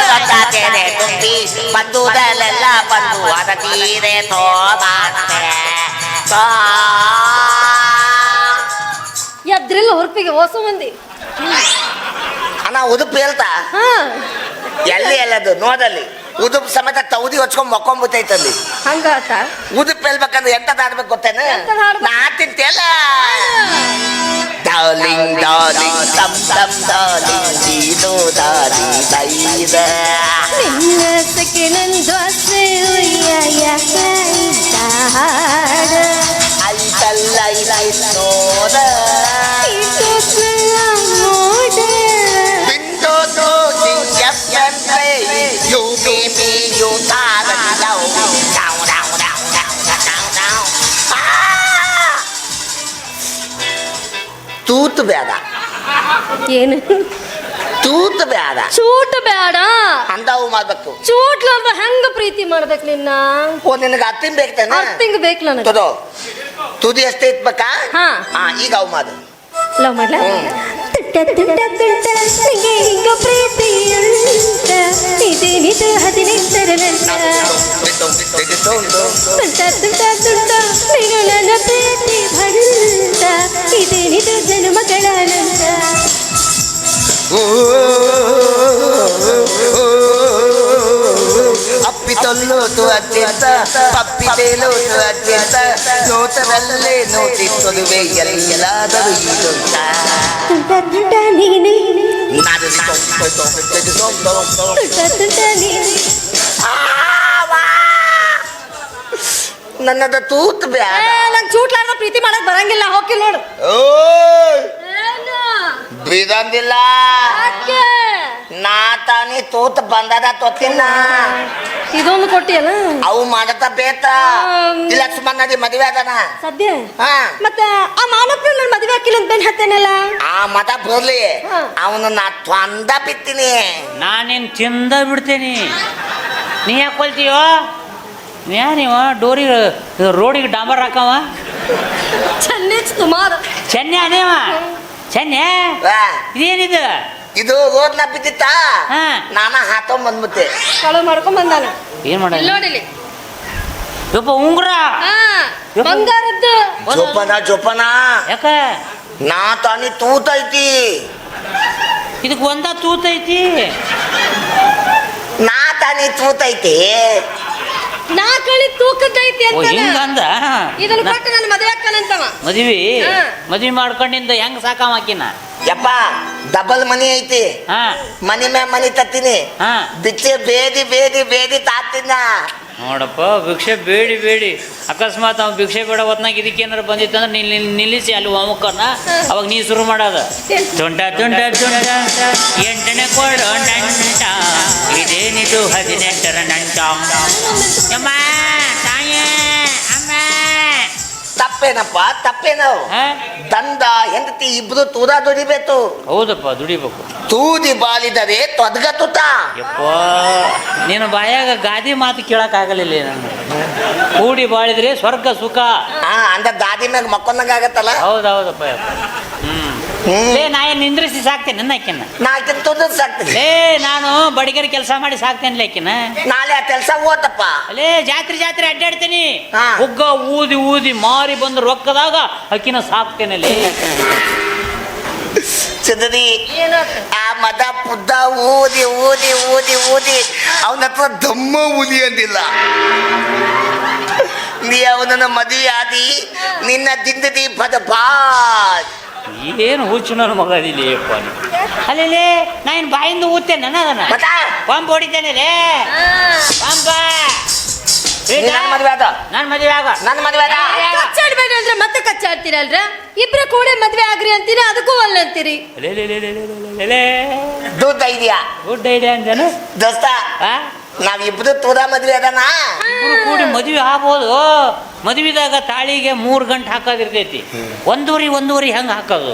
ತೆರೆ ತುಂಬಿ ಬಂದುದಲ್ಲೆಲ್ಲ ಬಂದು ಅದ ತೀರೆ ತೋಬಾತೆ. ಎದ್ರಿಲ್ಲ ಹುರುಪಿಗೆ ಓಸು ಮಂದಿ. ಅಣ್ಣ ಉದುಪು ಹೇಳ್ತಾ ಹಾ ಎಲ್ಲಿ ಎಲ್ಲದು ನೋದಲ್ಲಿ ಉದುಪ್ ಸಮೇತ ತೌದಿ ಹೊಚ್ಕೊಂಡ್ ಮಕ್ಕೊಂಬಿಟ್ಟೈತಲ್ಲಿ. ಹಂಗಾತ ಉದುಪ್ ಹೇಳ್ಬೇಕಂದ್ರೆ ಎಂತದ್ ಆಡ್ಬೇಕು ಗೊತ್ತೇನು? ಎಂತದ್ ಹಾಡ್ಬೇಕು? ನಾ ತಿಂತೆಲ್ಲ ಡಾರ್ಲಿಂಗ್ ಡಾರ್ಲಿಂಗ್ ತಮ್ ತಮ್ ಡಾರ್ಲಿಂಗ್ ಇದು ದಾರಿ ದೈದ ನಿನ್ನ ಸಕಿನಂದು ಹಸೆ ಉಯ್ಯ ಹಾಡ ಐತಲ್ಲ ಐತ್ ನೋದ ವಿಂಡೋಸು ಸಿಂಗಪ್ಪಂದ್ರೆ ಯು ಬೇಬಿ ಯು ತಾರಲ್ಲವು ಡೌ ಡೌ ಡೌ ಡೌ ಡೌ ಡೌ. ತೂತು ಬೇಡ, ಏನು ತೂತು ಬೇಡ, ಚೂಟ್ ಬೇಡ. ಅಂದವು ಮಾಡ್ಬೇಕು. ಚೂಟ್ಲಾರ್ದ ಹೆಂಗ ಪ್ರೀತಿ ಮಾಡ್ಬೇಕು ನಿನ್ನ? ಓ ನಿನಗೆ ಅತ್ತಿನ ಬೇಕ್ತೇನೆ? ಅರ್ತಿಂಗ್ ಬೇಕು ನನಗೆ. ತದೋ ತುದಿ ಅಷ್ಟೇ ಇತ್ಬೇಕಾ ಹಾ. ಈಗ ಅವ್ ಮಾಡು ಲವ್ ಮಾಡ್ಲಾ ತುಟ್ಟ ತುಟ್ಟ ತುಟ್ಟ ನಿಂಗೆ ಹಿಂಗ ಪ್ರೀತಿ ಅಂತ ಇದೇನಿದು 18 ನಂತ ತುಂಟ ತುಂಟ ತುಂಟ ನೀನು ನನ್ನ ಪ್ರೀತಿ ಭಂತ ಇದೇನಿದು ಜನ್ಮಗಳ ನಂತ ಅಪ್ಪಿತೊಲ್ಲೋತು ಅತ್ಯಂತ ಪಪ್ಪಿತೇಲೋತು ಅತ್ಯಂತ ನೋಟದಲ್ಲೇ ನೋಟಿತ್ತೊದುವೆ ಎಲ್ಲಾದರೂ ಈಗೊಂತ ತುಂಟ ತುಂಟ ನೀನೆ ನಾನು ತುಂಟ ತುಂಟ ನೀನೆ ನನ್ನದ ತೂತ್ ಬ್ಯಾಡ ನಂಗೆ ಚೂಟ್ಲಾರ್ದ ಪ್ರೀತಿ ಮಾಡಕ್ ಬರಂಗಿಲ್ಲ ಹೋಗಿ ನೋಡು ಬಿದಂದಿಲ್ಲ ನಾ ತಾನೇ ತೂತ್ ಬಂದದ ತೊತ್ತಿನ ಇದೊಂದು ಕೊಟ್ಟಿಯಲ್ಲ ಅವು ಮಾಡತ ಬೇತ ಇಲ್ಲ ಸುಮ್ಮನೆ ನಡಿ ಮದುವೆ ಅದನ ಸದ್ಯ ಹಾ ಮತ್ತ ಆ ಮಾನಪ್ಪ ನನ್ನ ಮದುವೆ ಹಾಕಿಲ್ಲ ಅಂತ ಬೆನ್ ಹತ್ತೇನಲ್ಲ ಆ ಮತ ಬರ್ಲಿ ಹಾ. ಅವನು ನಾ ತ್ವಂದ ಬಿತ್ತೀನಿ ನಾನೇನು ತಿಂದ ಬಿಡ್ತೇನೆ. ನೀ ಯಾಕೆ ಕೊಲ್ತೀಯೋ ನೀವ ಡೋರಿಗೆ ರೋಡಿಗೆ ಡಾಂಬರ್ ಹಾಕವ ಚೆನ್ನೈ ಸುಮಾರು ಚೆನ್ನೆ ಅದೇವ ಚೆನ್ನೆ ವಾ, ಇದೇನಿದು ಇದು ರೋಡ್ನ ಬಿದ್ದಿತ್ತ ಹಾ. ನಾನ ಹಾಕೊಂಡ್ ಬಂದ್ಬಿಟ್ಟೆ ಕಳು ಮಾಡ್ಕೊಂಡ್ ಬಂದಾನ ಏನು ಮಾಡ ನೋಡಿಲಿ ಯಪ್ಪ ಉಂಗ್ರ ಬಂಗಾರದ್ದು ಜೋಪನ ಜೋಪನ ಯಾಕ ನಾ ತಾನಿ ತೂತೈತಿ ಇದಕ್ಕೆ ಒಂದ ತೂತೈತಿ ನಾ ತಾನಿ ತೂತೈತಿ ನಾ ಕಳಿ ತೂಕದ್ದೈತಿ ಓ ಅಂತ ಹಿಂಗಂದ ಇದನ್ನ ಕೊಟ್ಟು ನನ್ನ ಮದುವೆ ಹಾಕನಂತವ ಮದ್ವಿ ಹಾ. ಮದ್ವಿ ಮಾಡ್ಕೊಂಡಿಂದ ಹೆಂಗ್ ಸಾಕಾಮಾಕಿನ ಯಪ್ಪ ಡಬಲ್ ಮನಿ ಐತಿ ಹಾ ಮನಿ ಮ್ಯಾ ಮನಿ ತತ್ತೀನಿ ಹಾ ಬಿಚ್ಚೆ ಬೇದಿ ಬೇದಿ ಬೇದಿ ತಾತಿನ ನೋಡಪ್ಪ ಭಿಕ್ಷೆ ಬೇಡಿ ಬೇಡಿ ಅಕಸ್ಮಾತ್ ಅವ್ನು ಭಿಕ್ಷೆ ಬೇಡ ಹೊತ್ನಾಗ ಇದಕ್ಕೇನಾರು ಬಂದಿತ್ತಂದ್ರೆ ನಿಲ್ಲಿಸಿ ಅಲ್ಲಿ ಒಮ್ಮಕ್ಕನ್ನ ಅವಾಗ ನೀ ಶುರು ಮಾಡೋದು ತುಂಟ ತುಂಟ ತುಂಟ ಎಂಟನೇ ಕೊಡು ನಂಟ ಇದೇನಿದು 18ರ ನಂಟ ಅಮ್ಮ ತಾಯೇ ಅಮ್ಮ ತಪ್ಪೇನಪ್ಪ ತಪ್ಪೇನು ಹಾ? ದಂಡ ಹೆಂಡತಿ ಇಬ್ರು ತೂದ ದುಡಿಬೇಕು ಹೌದಪ್ಪ ದುಡಿಬೇಕು ತೂದಿ ಬಾಲಿದರೆ ತೊದ್ಗ ತುತ ಯಪ್ಪ ನೀನು ಬಾಯಾಗ ಗಾದಿ ಮಾತು ಕೇಳಕ್ಕಾಗಲಿಲ್ಲ ನನಗೆ ಕೂಡಿ ಬಾಳಿದ್ರೆ ಸ್ವರ್ಗ ಸುಖ ಹಾ ಅಂದ ದಾದಿ ಮ್ಯಾಗ ಮಕ್ಕೊಂದಂಗ ಆಗತ್ತಲ್ಲ ಹೌದೌದಪ್ಪ ಯಪ್ಪ ಲೇ ನಾ ಏನು ನಿಂದ್ರಿಸಿ ಸಾಕ್ತೇನೆ ನನ್ನ ಆಕಿನ ನಾಲ್ಕಿನ ತುದ ಸಾಕ್ತೀನಿ ಲೇ ನಾನು ಬಡಿಗೆರೆ ಕೆಲಸ ಮಾಡಿ ಸಾಕ್ತೇನೆ ಆಕಿನ ನಾಳೆ ಆ ಕೆಲಸ ಓತಪ್ಪ ಅಲ್ಲೇ ಜಾತ್ರೆ ಅಡ್ಡಾಡ್ತೀನಿ ಹಾ. ಹುಗ್ಗ ಊದಿ ಊದಿ ಮಾರಿ ಬಂದು ರೊಕ್ಕದಾಗ ಅಕ್ಕಿನ ಸಾಕ್ತೇನೆ ಲೇ ಚಂದದಿ ಆ ಮದ ಪುದ್ದ ಊದಿ ಊದಿ ಊದಿ ಊದಿ ಅವನ ಹತ್ರ ದಮ್ಮ ಊದಿ ಅಂದಿಲ್ಲ ನೀ ಅವನನ್ನ ಮದುವೆ ಆದಿ ನಿನ್ನ ದಿಂದದಿ ಪದ ಬಾದ್ ಏನು ಹುಚ್ಚು ನನ್ನ ಮಗ ಅದಿಲ್ಲಪ್ಪ ಅಲ್ಲೇ ನಾ ಏನು ಬಾಯಿಂದ ಊದ್ತೇನೆ ಅದನ್ನ ಮತ್ತ ಪಂಪ್ ಹೊಡಿತೇನೆ ಲೇ ಪಂಪ ನನ್ನ ಮದುವೆ ಆದ ನಾನು ಮದುವೆ ಆಗ ನನ್ನ ಮದುವೆ ಆದ ಕಚ್ಚಾಡ್ಬೇಡ್ರಿ ಅಂದ್ರೆ ಮತ್ತೆ ಕಚ್ಚಾಡ್ತೀರಲ್ರ ಇಬ್ರು ಕೂಡ ಮದ್ವೆ ಆಗ್ರಿ ಅಂತೀರಿ ಅದಕ್ಕೂ ಅಲ್ಲ ಅಂತೀರಿ ದುಡ್ಡ ಇದೆಯಾ ಗುಡ್ ಐಡಿಯಾ ಅಂದೇನು ದೋಸ್ತ ನಾವಿಬ್ರು ತೂದ ಮದುವೆ ಅದನ ಇಬ್ರು ಕೂಡಿ ಮದುವೆ ಆಗ್ಬೋದು ಮದುವೆದಾಗ ತಾಳಿಗೆ 3 ಗಂಟೆ ಹಾಕೋದಿರ್ತೈತಿ ಒಂದೂವರೆ ಹೆಂಗೆ ಹಾಕೋದು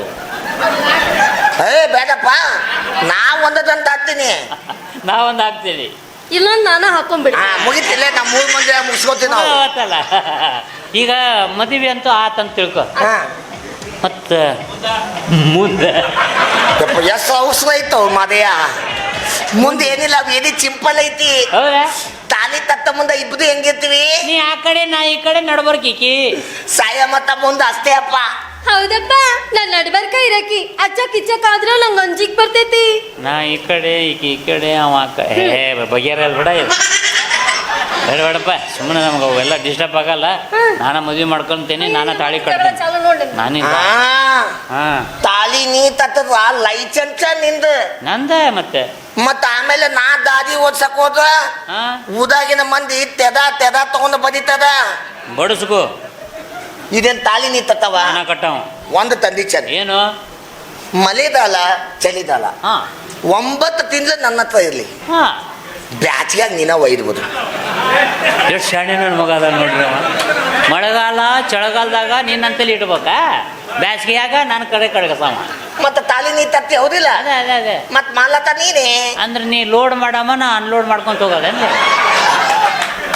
ಏ ಬೇಡಪ್ಪ ನಾ ಒಂದಂತ ಹಾಕ್ತೀನಿ ನಾವೊಂದು ಹಾಕ್ತೀವಿ ಇಲ್ಲೊಂದು ನಾನು ಹಾಕೊಂಡ್ಬಿಡಿ ಮುಗಿತಿಲ್ಲ ನಾ 3 ಮಂದಿ ಮುಗಿಸ್ಕೋತೀವಿ ನಾವು ಅವತ್ತಲ್ಲ ಈಗ ಮದುವೆ ಅಂತೂ ಆತಂತ ತಿಳ್ಕೊ ಹಾ ಮತ್ತ ಮುಂದೆ ಎಷ್ಟು ಅವಸರ ಐತೋ ಮಾದಯ್ಯ ಮುಂದೆ ಏನಿಲ್ಲ ಅವ್ ಏನಿ ಚಿಂಪಲ್ ಐತಿ ಹೌದಾ ತಾಲಿ ತತ್ತ ಮುಂದೆ ಇಬ್ರು ಹೆಂಗಿರ್ತೀವಿ ನೀ ಆ ಕಡೆ ನಾ ಈ ಕಡೆ ನಡ್ಬರ್ಕಿಕಿ ಸಾಯ ಮತ್ತ ಮುಂದೆ ಅಷ್ಟೇ ಅಪ್ಪ ಹೌದಪ್ಪ ನನ್ನ ನಡ್ಬರ್ಕ ಇರಕಿ ಅಚ್ಚಕ್ ಇಚ್ಚಕ್ ಆದ್ರ ನಂಗೆ ಅಂಜಿಕ್ ಬರ್ತೈತಿ ನಾ ಈ ಕಡೆ ಈಕಿ ಈ ಕಡೆ ಅವ ಬಗೆಹರಲ್ ಬಿಡ ಬೇಡಪ್ಪ ಸುಮ್ಮನೆ ನಮ್ಗೆ ಅವೆಲ್ಲ ಡಿಸ್ಟರ್ಬ್ ಆಗಲ್ಲ ನಾನ ಮದುವೆ ಮಾಡ್ಕೊಂತೇನೆ ನಾನ ತಾಳಿ ಕಟ್ತೇನೆ ಚಾಲು ನೋಡಿ ನಾನೇ ಹಾ ತಾಲಿ ನೀ ತತ್ತದ ಲೈಸೆನ್ಸ್ ನಿಂದ ನಂದ ಮತ್ತೆ ಮತ್ತ ಆಮೇಲೆ ನಾ ದಾರಿ ಓದ್ಸಕ್ ಹೋದ್ರ ಹಾ ಊದಾಗಿನ ಮಂದಿ ತೆದ ತಗೊಂಡ್ ಬದಿತದ ಬಡಿಸ್ಕೋ ಇದೇನ್ ತಾಲಿ ನೀ ತತ್ತವ ನಾನ ಕಟ್ಟವ ಒಂದು ತಂದಿ ಚಂದ ಏನು ಮಳೆದಾಲ ಚಳಿದಾಲ ಹಾ 9 ತಿಂಗಳು ನನ್ನ ಹತ್ರ ಇರ್ಲಿ ಹಾ ಬ್ಯಾಚಿಗಾಗ ನೀನ ಒಯ್ದ್ಬೋದು ಎಷ್ಟು ಶಾಣೆ ನನ್ನ ಮಗ ಅದ ನೋಡ್ರಿ ಅವ ಮಳೆಗಾಲ ಚಳಿಗಾಲದಾಗ ನಿನ್ನಂತಲ್ಲಿ ಇಡ್ಬೇಕಾ ಬ್ಯಾಸ್ಗೆಯಾಗ ನನ್ನ ಕಡೆ ಕಡ್ಗಸವ ಮತ್ತ ತಾಲಿ ನೀ ತತ್ತಿ ಹೌದಿಲ್ಲ ಅದೇ ಮತ್ ಮಾಲತ ನೀನೇ ಅಂದ್ರೆ ನೀ ಲೋಡ್ ಮಾಡಮ್ಮ ನಾ ಅನ್ಲೋಡ್ ಮಾಡ್ಕೊಂತ ಹೋಗೋದೇನ್ರಿ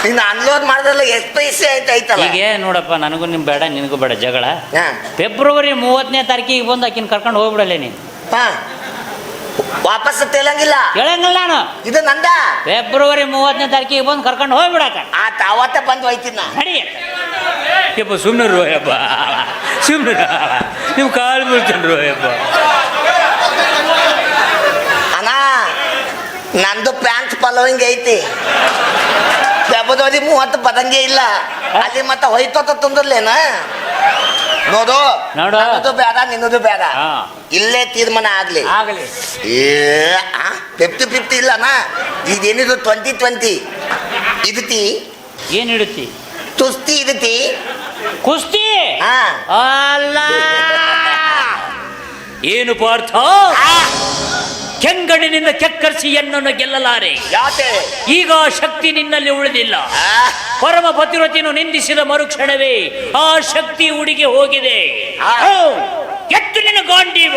ನೀನು ಅನ್ಲೋಡ್ ಮಾಡಿದ್ರಲ್ಲ ಎಷ್ಟು ಪೈಸೆ ಐತಲ್ಲ. ಈಗ ನೋಡಪ್ಪ, ನನಗೂ ನಿಮ್ ಬೇಡ, ನಿನಗೂ ಬೇಡ ಜಗಳ. ಹಾ. ಫೆಬ್ರವರಿ 30ನೇ ತಾರೀಕಿಗೆ ಬಂದು ಆಕಿನ ಕರ್ಕೊಂಡು ಹೋಗ್ಬಿಡಲ್ಲ ನೀನು. ಹಾ. ವಾಪಸ್ ತೇಲಂಗಿಲ್ಲ ಹೇಳಂಗಿಲ್ಲ ನಾನು. ಇದು ನಂದ. ಫೆಬ್ರವರಿ 30ನೇ ತಾರೀಕಿಗೆ ಬಂದು ಕರ್ಕೊಂಡು ಹೋಗ್ಬಿಡಕ. ಆತ ಅವತ್ತ ಬಂದು ಹೋಯ್ತೀನಿ ನಾ. ನಡಿ ಯಪ್ಪ, ಸುಮ್ಮನೆ ರೋಯಪ್ಪ, ಸುಮ್ಮನೆ ನೀವು ಕಾಲು ಬೀಳ್ತೀನಿ ರೋಯಪ್ಪ. ಅಣ್ಣ ನಂದು ಪ್ಯಾಂಟ್ ಫಾಲೋವಿಂಗ್ ಐತಿ. ಫೆಬ್ರವರಿ 30 ಬದಂಗೆ ಇಲ್ಲ. ಅಲ್ಲಿ ಮತ್ತೆ ಹೋಯ್ತೋತ ತುಂದ್ರಲೇನ ನೋಡು. ನೋಡು. ನನ್ನದು ಬೇಡ, ನಿನ್ನದು ಬೇಡ. ಹಾ. ಇಲ್ಲೇ ತೀರ್ಮಾನ ಆಗ್ಲಿ. ಆಗಲಿ. 50-50 ಇಲ್ಲನಾ. ಇದೇನಿದು 20-20 ಇದತಿ. ಏನು ಹಿಡುತ್ತಿ? ತುಸ್ತಿ ಇದತಿ. ಕುಸ್ತಿ. ಹಾ. ಅಲ್ಲ, ಏನು ಪಾರ್ಥ, ಕೆಂಗಣ್ಣಿನಿಂದ ಕೆಕ್ಕರಿಸಿ ಎನ್ನನ್ನು ಗೆಲ್ಲಲಾರೆ. ಯಾಕೆ? ಈಗ ಶಕ್ತಿ ನಿನ್ನಲ್ಲಿ ಉಳಿದಿಲ್ಲ. ಆ, ಪರಮ ಪತಿವ್ರತಿಯನ್ನು ನಿಂದಿಸಿದ ಮರುಕ್ಷಣವೇ ಆ ಶಕ್ತಿ ಹುಡುಗಿ ಹೋಗಿದೆ. ಆ. ಓ, ಎತ್ತು ನಿನ್ನ ಗಾಂಡೀವ.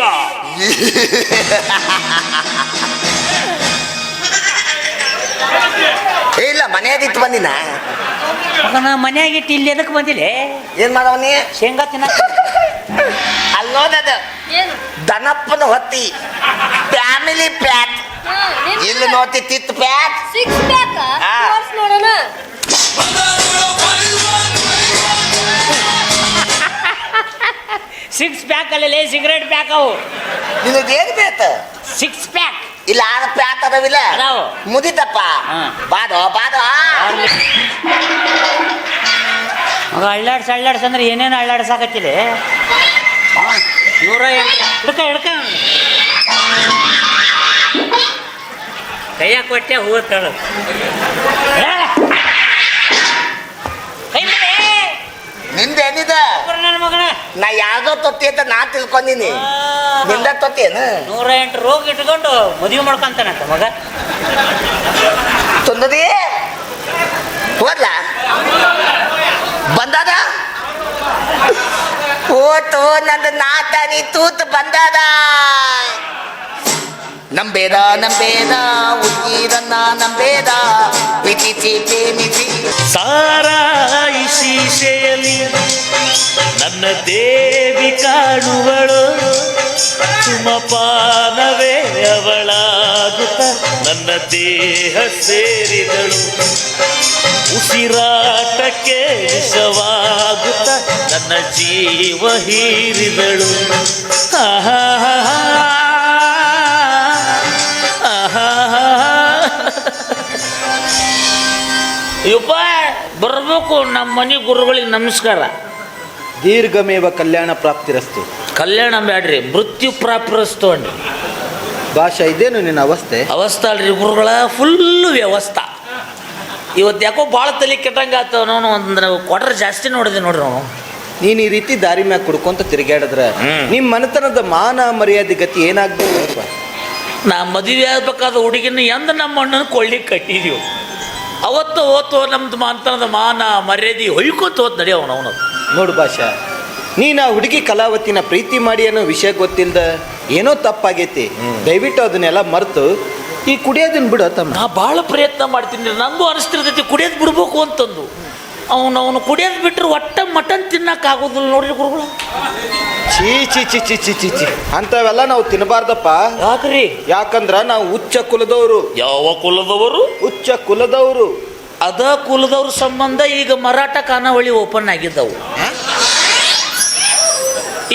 ಇಲ್ಲ ಮನೆಯಾಗಿತ್ತು ಬಂದಿನ. ಮಗನ ಮನೆಯಾಗಿಟ್ಟು ಇಲ್ಲಿ ಎದಕ್ಕೆ ಬಂದಿಲ್ಲ? ಏನ್ ಮಾಡವನಿ? ಶೇಂಗಾ ತಿನ್ನಕ. ಅಲ್ಲೋದದ ಏನು ದನಪ್ಪನ ಹೊತ್ತಿ ಫ್ಯಾಮಿಲಿ ಪ್ಯಾಕ್. ಇಲ್ಲಿ ನೋಡ್ತಿ ತಿತ್ ಪ್ಯಾಕ್. 6 ಪ್ಯಾಕ್ ಆ. ನೋಡೋಣ. ಸಿಕ್ಸ್ ಪ್ಯಾಕ್ ಅಲ್ಲೇ ಸಿಗರೇಟ್ ಪ್ಯಾಕ್ ಅವು. ನಿನಗೇನು ಬೇಕ? 6 ಪ್ಯಾಕ್ ಇಲ್ಲ 6 ಪ್ಯಾಕ್ ಅದಾವಿಲ್ಲ. ಅದಾವು. ಮುದಿತಪ್ಪ. ಹಾ. ಬಾದೋ ಬಾದೋ. ಮಗ ಅಳ್ಳಾಡ್ಸ್ ಅಂದ್ರೆ ಏನೇನು ಅಳ್ಳಾಡ್ಸಾಕತ್ತಿಲ್ಲ. 108 ಹಿಡ್ಕ ಕೈಯ ಕೊಟ್ಟೆ ಹೂವು ತಳು. ನಿಂದೇನಿದ? ನನ್ನ ಮಗನ ನಾ ಯಾವ್ದೋ ತೊತ್ತಿ ಅಂತ ನಾ ತಿಳ್ಕೊಂಡಿನಿ. ನಿಂದ ತೊತ್ತೇನು? 108 ರೋಗ ಇಟ್ಕೊಂಡು ಮದುವೆ ಮಾಡ್ಕೊಂತಾನಂತ ಮಗ. ತೊಂದದಿ ಹೋದ್ಲ ಬಂದದ. ಓತು ನಂದು ನಾತಾನಿ ತೂತು ಬಂದದ. ನಂಬೇದ ಉಕ್ಕೀರನ್ನ ನಂಬೇದ ಪ್ರೀತಿಸಿ ಪ್ರೇಮಿಸಿ ಸಾರಾಯಿ ಶೀಶೆಯಲ್ಲಿ ನನ್ನ ದೇವಿ ಕಾಣುವಳು, ಸುಮಪಾನವೇ ಅವಳಾಗುತ್ತ ನನ್ನ ದೇಹ ಸೇರಿದಳು, ಉಸಿರಾಟಕ್ಕೆ ವಿಷವಾಗುತ್ತ ನನ್ನ ಜೀವ ಹೀರಿದಳು. ಆಹಾ ಯಪ್ಪ ಬರ್ಬೇಕು ನಮ್ಮ ಮನೆ ಗುರುಗಳಿಗೆ ನಮಸ್ಕಾರ. ದೀರ್ಘಮೇವ ಕಲ್ಯಾಣ ಪ್ರಾಪ್ತಿರಸ್ತು. ಕಲ್ಯಾಣ ಬೇಡ್ರಿ, ಮೃತ್ಯು ಪ್ರಾಪ್ತಿರಸ್ತು ಅನ್ರಿ. ಭಾಷಾ ಇದೇನು ನಿನ್ನ ಅವಸ್ಥೆ? ಅವಸ್ಥೆ ಅಲ್ರಿ ಗುರುಗಳ, ಫುಲ್ಲು ವ್ಯವಸ್ಥಾ. ಇವತ್ತು ಯಾಕೋ ಭಾಳ ತಲೆ ಕೆಟ್ಟಂಗೆ ಆತವ. ನಾವು ಒಂದು ಕ್ವಾರ್ಟರ್ ಜಾಸ್ತಿ ನೋಡಿದೆ ನೋಡ್ರಿ ನಾವು. ನೀನು ಈ ರೀತಿ ದಾರಿ ಮ್ಯಾಗ ಕುಡ್ಕೊಂತ ತಿರುಗಾಡಿದ್ರ ನಿಮ್ಮ ಮನೆತನದ ಮಾನ ಮರ್ಯಾದೆ ಗತಿ ಏನಾಗ್ಬೇಕು? ನಾ ಮದುವೆ ಆಗ್ಬೇಕಾದ ಹುಡುಗಿನ ಎಂದ ನಮ್ಮ ಅಣ್ಣನ ಕೊಳ್ಳಿ ಕಟ್ಟಿದೀವಿ. ಅವತ್ತು ಓದ್ತು ನಮ್ದು ಮಾತನದ ಮಾನ ಮರ್ಯಾದೆ ಹೊಯ್ಕೋತ ಹೋದ್ ನಡಿ ಅವನು. ನೋಡು ಭಾಷಾ, ನೀನು ಆ ಹುಡುಗಿ ಕಲಾವತಿನ ಪ್ರೀತಿ ಮಾಡಿ ಅನ್ನೋ ವಿಷಯ ಗೊತ್ತಿಲ್ದ ಏನೋ ತಪ್ಪಾಗೈತಿ. ದಯವಿಟ್ಟು ಅದನ್ನೆಲ್ಲ ಮರೆತು ಈ ಕುಡಿಯೋದನ್ನ ಬಿಡು ತಮ್ಮ. ನಾ ಭಾಳ ಪ್ರಯತ್ನ ಮಾಡ್ತೀನಿ, ನಂಗೂ ಅನಿಸ್ತಿರ್ತೈತಿ ಕುಡಿಯೋದು ಬಿಡ್ಬೇಕು ಅಂತಂದು. ಅವನು ಕುಡಿಯೋದು ಬಿಟ್ಟರೆ ಒಟ್ಟ ಮಟನ್ ತಿನ್ನಕ್ಕಾಗೋದಿಲ್ಲ ನೋಡ್ರಿ ಗುರುಗಳು. ಚೀ ಚಿ ಚಿ ಚಿ ಚಿ ಚಿ ಚಿ ಅಂಥವೆಲ್ಲ ನಾವು ತಿನ್ನಬಾರ್ದಪ್ಪ. ಯಾಕ್ರಿ? ಯಾಕಂದ್ರ ನಾವು ಉಚ್ಚ ಕುಲದವರು. ಯಾವ ಕುಲದವರು? ಉಚ್ಚ ಕುಲದವರು. ಅದ ಕುಲದವ್ರ ಸಂಬಂಧ ಈಗ ಮರಾಠ ಖಾನಾವಳಿ ಓಪನ್ ಆಗಿದ್ದವು.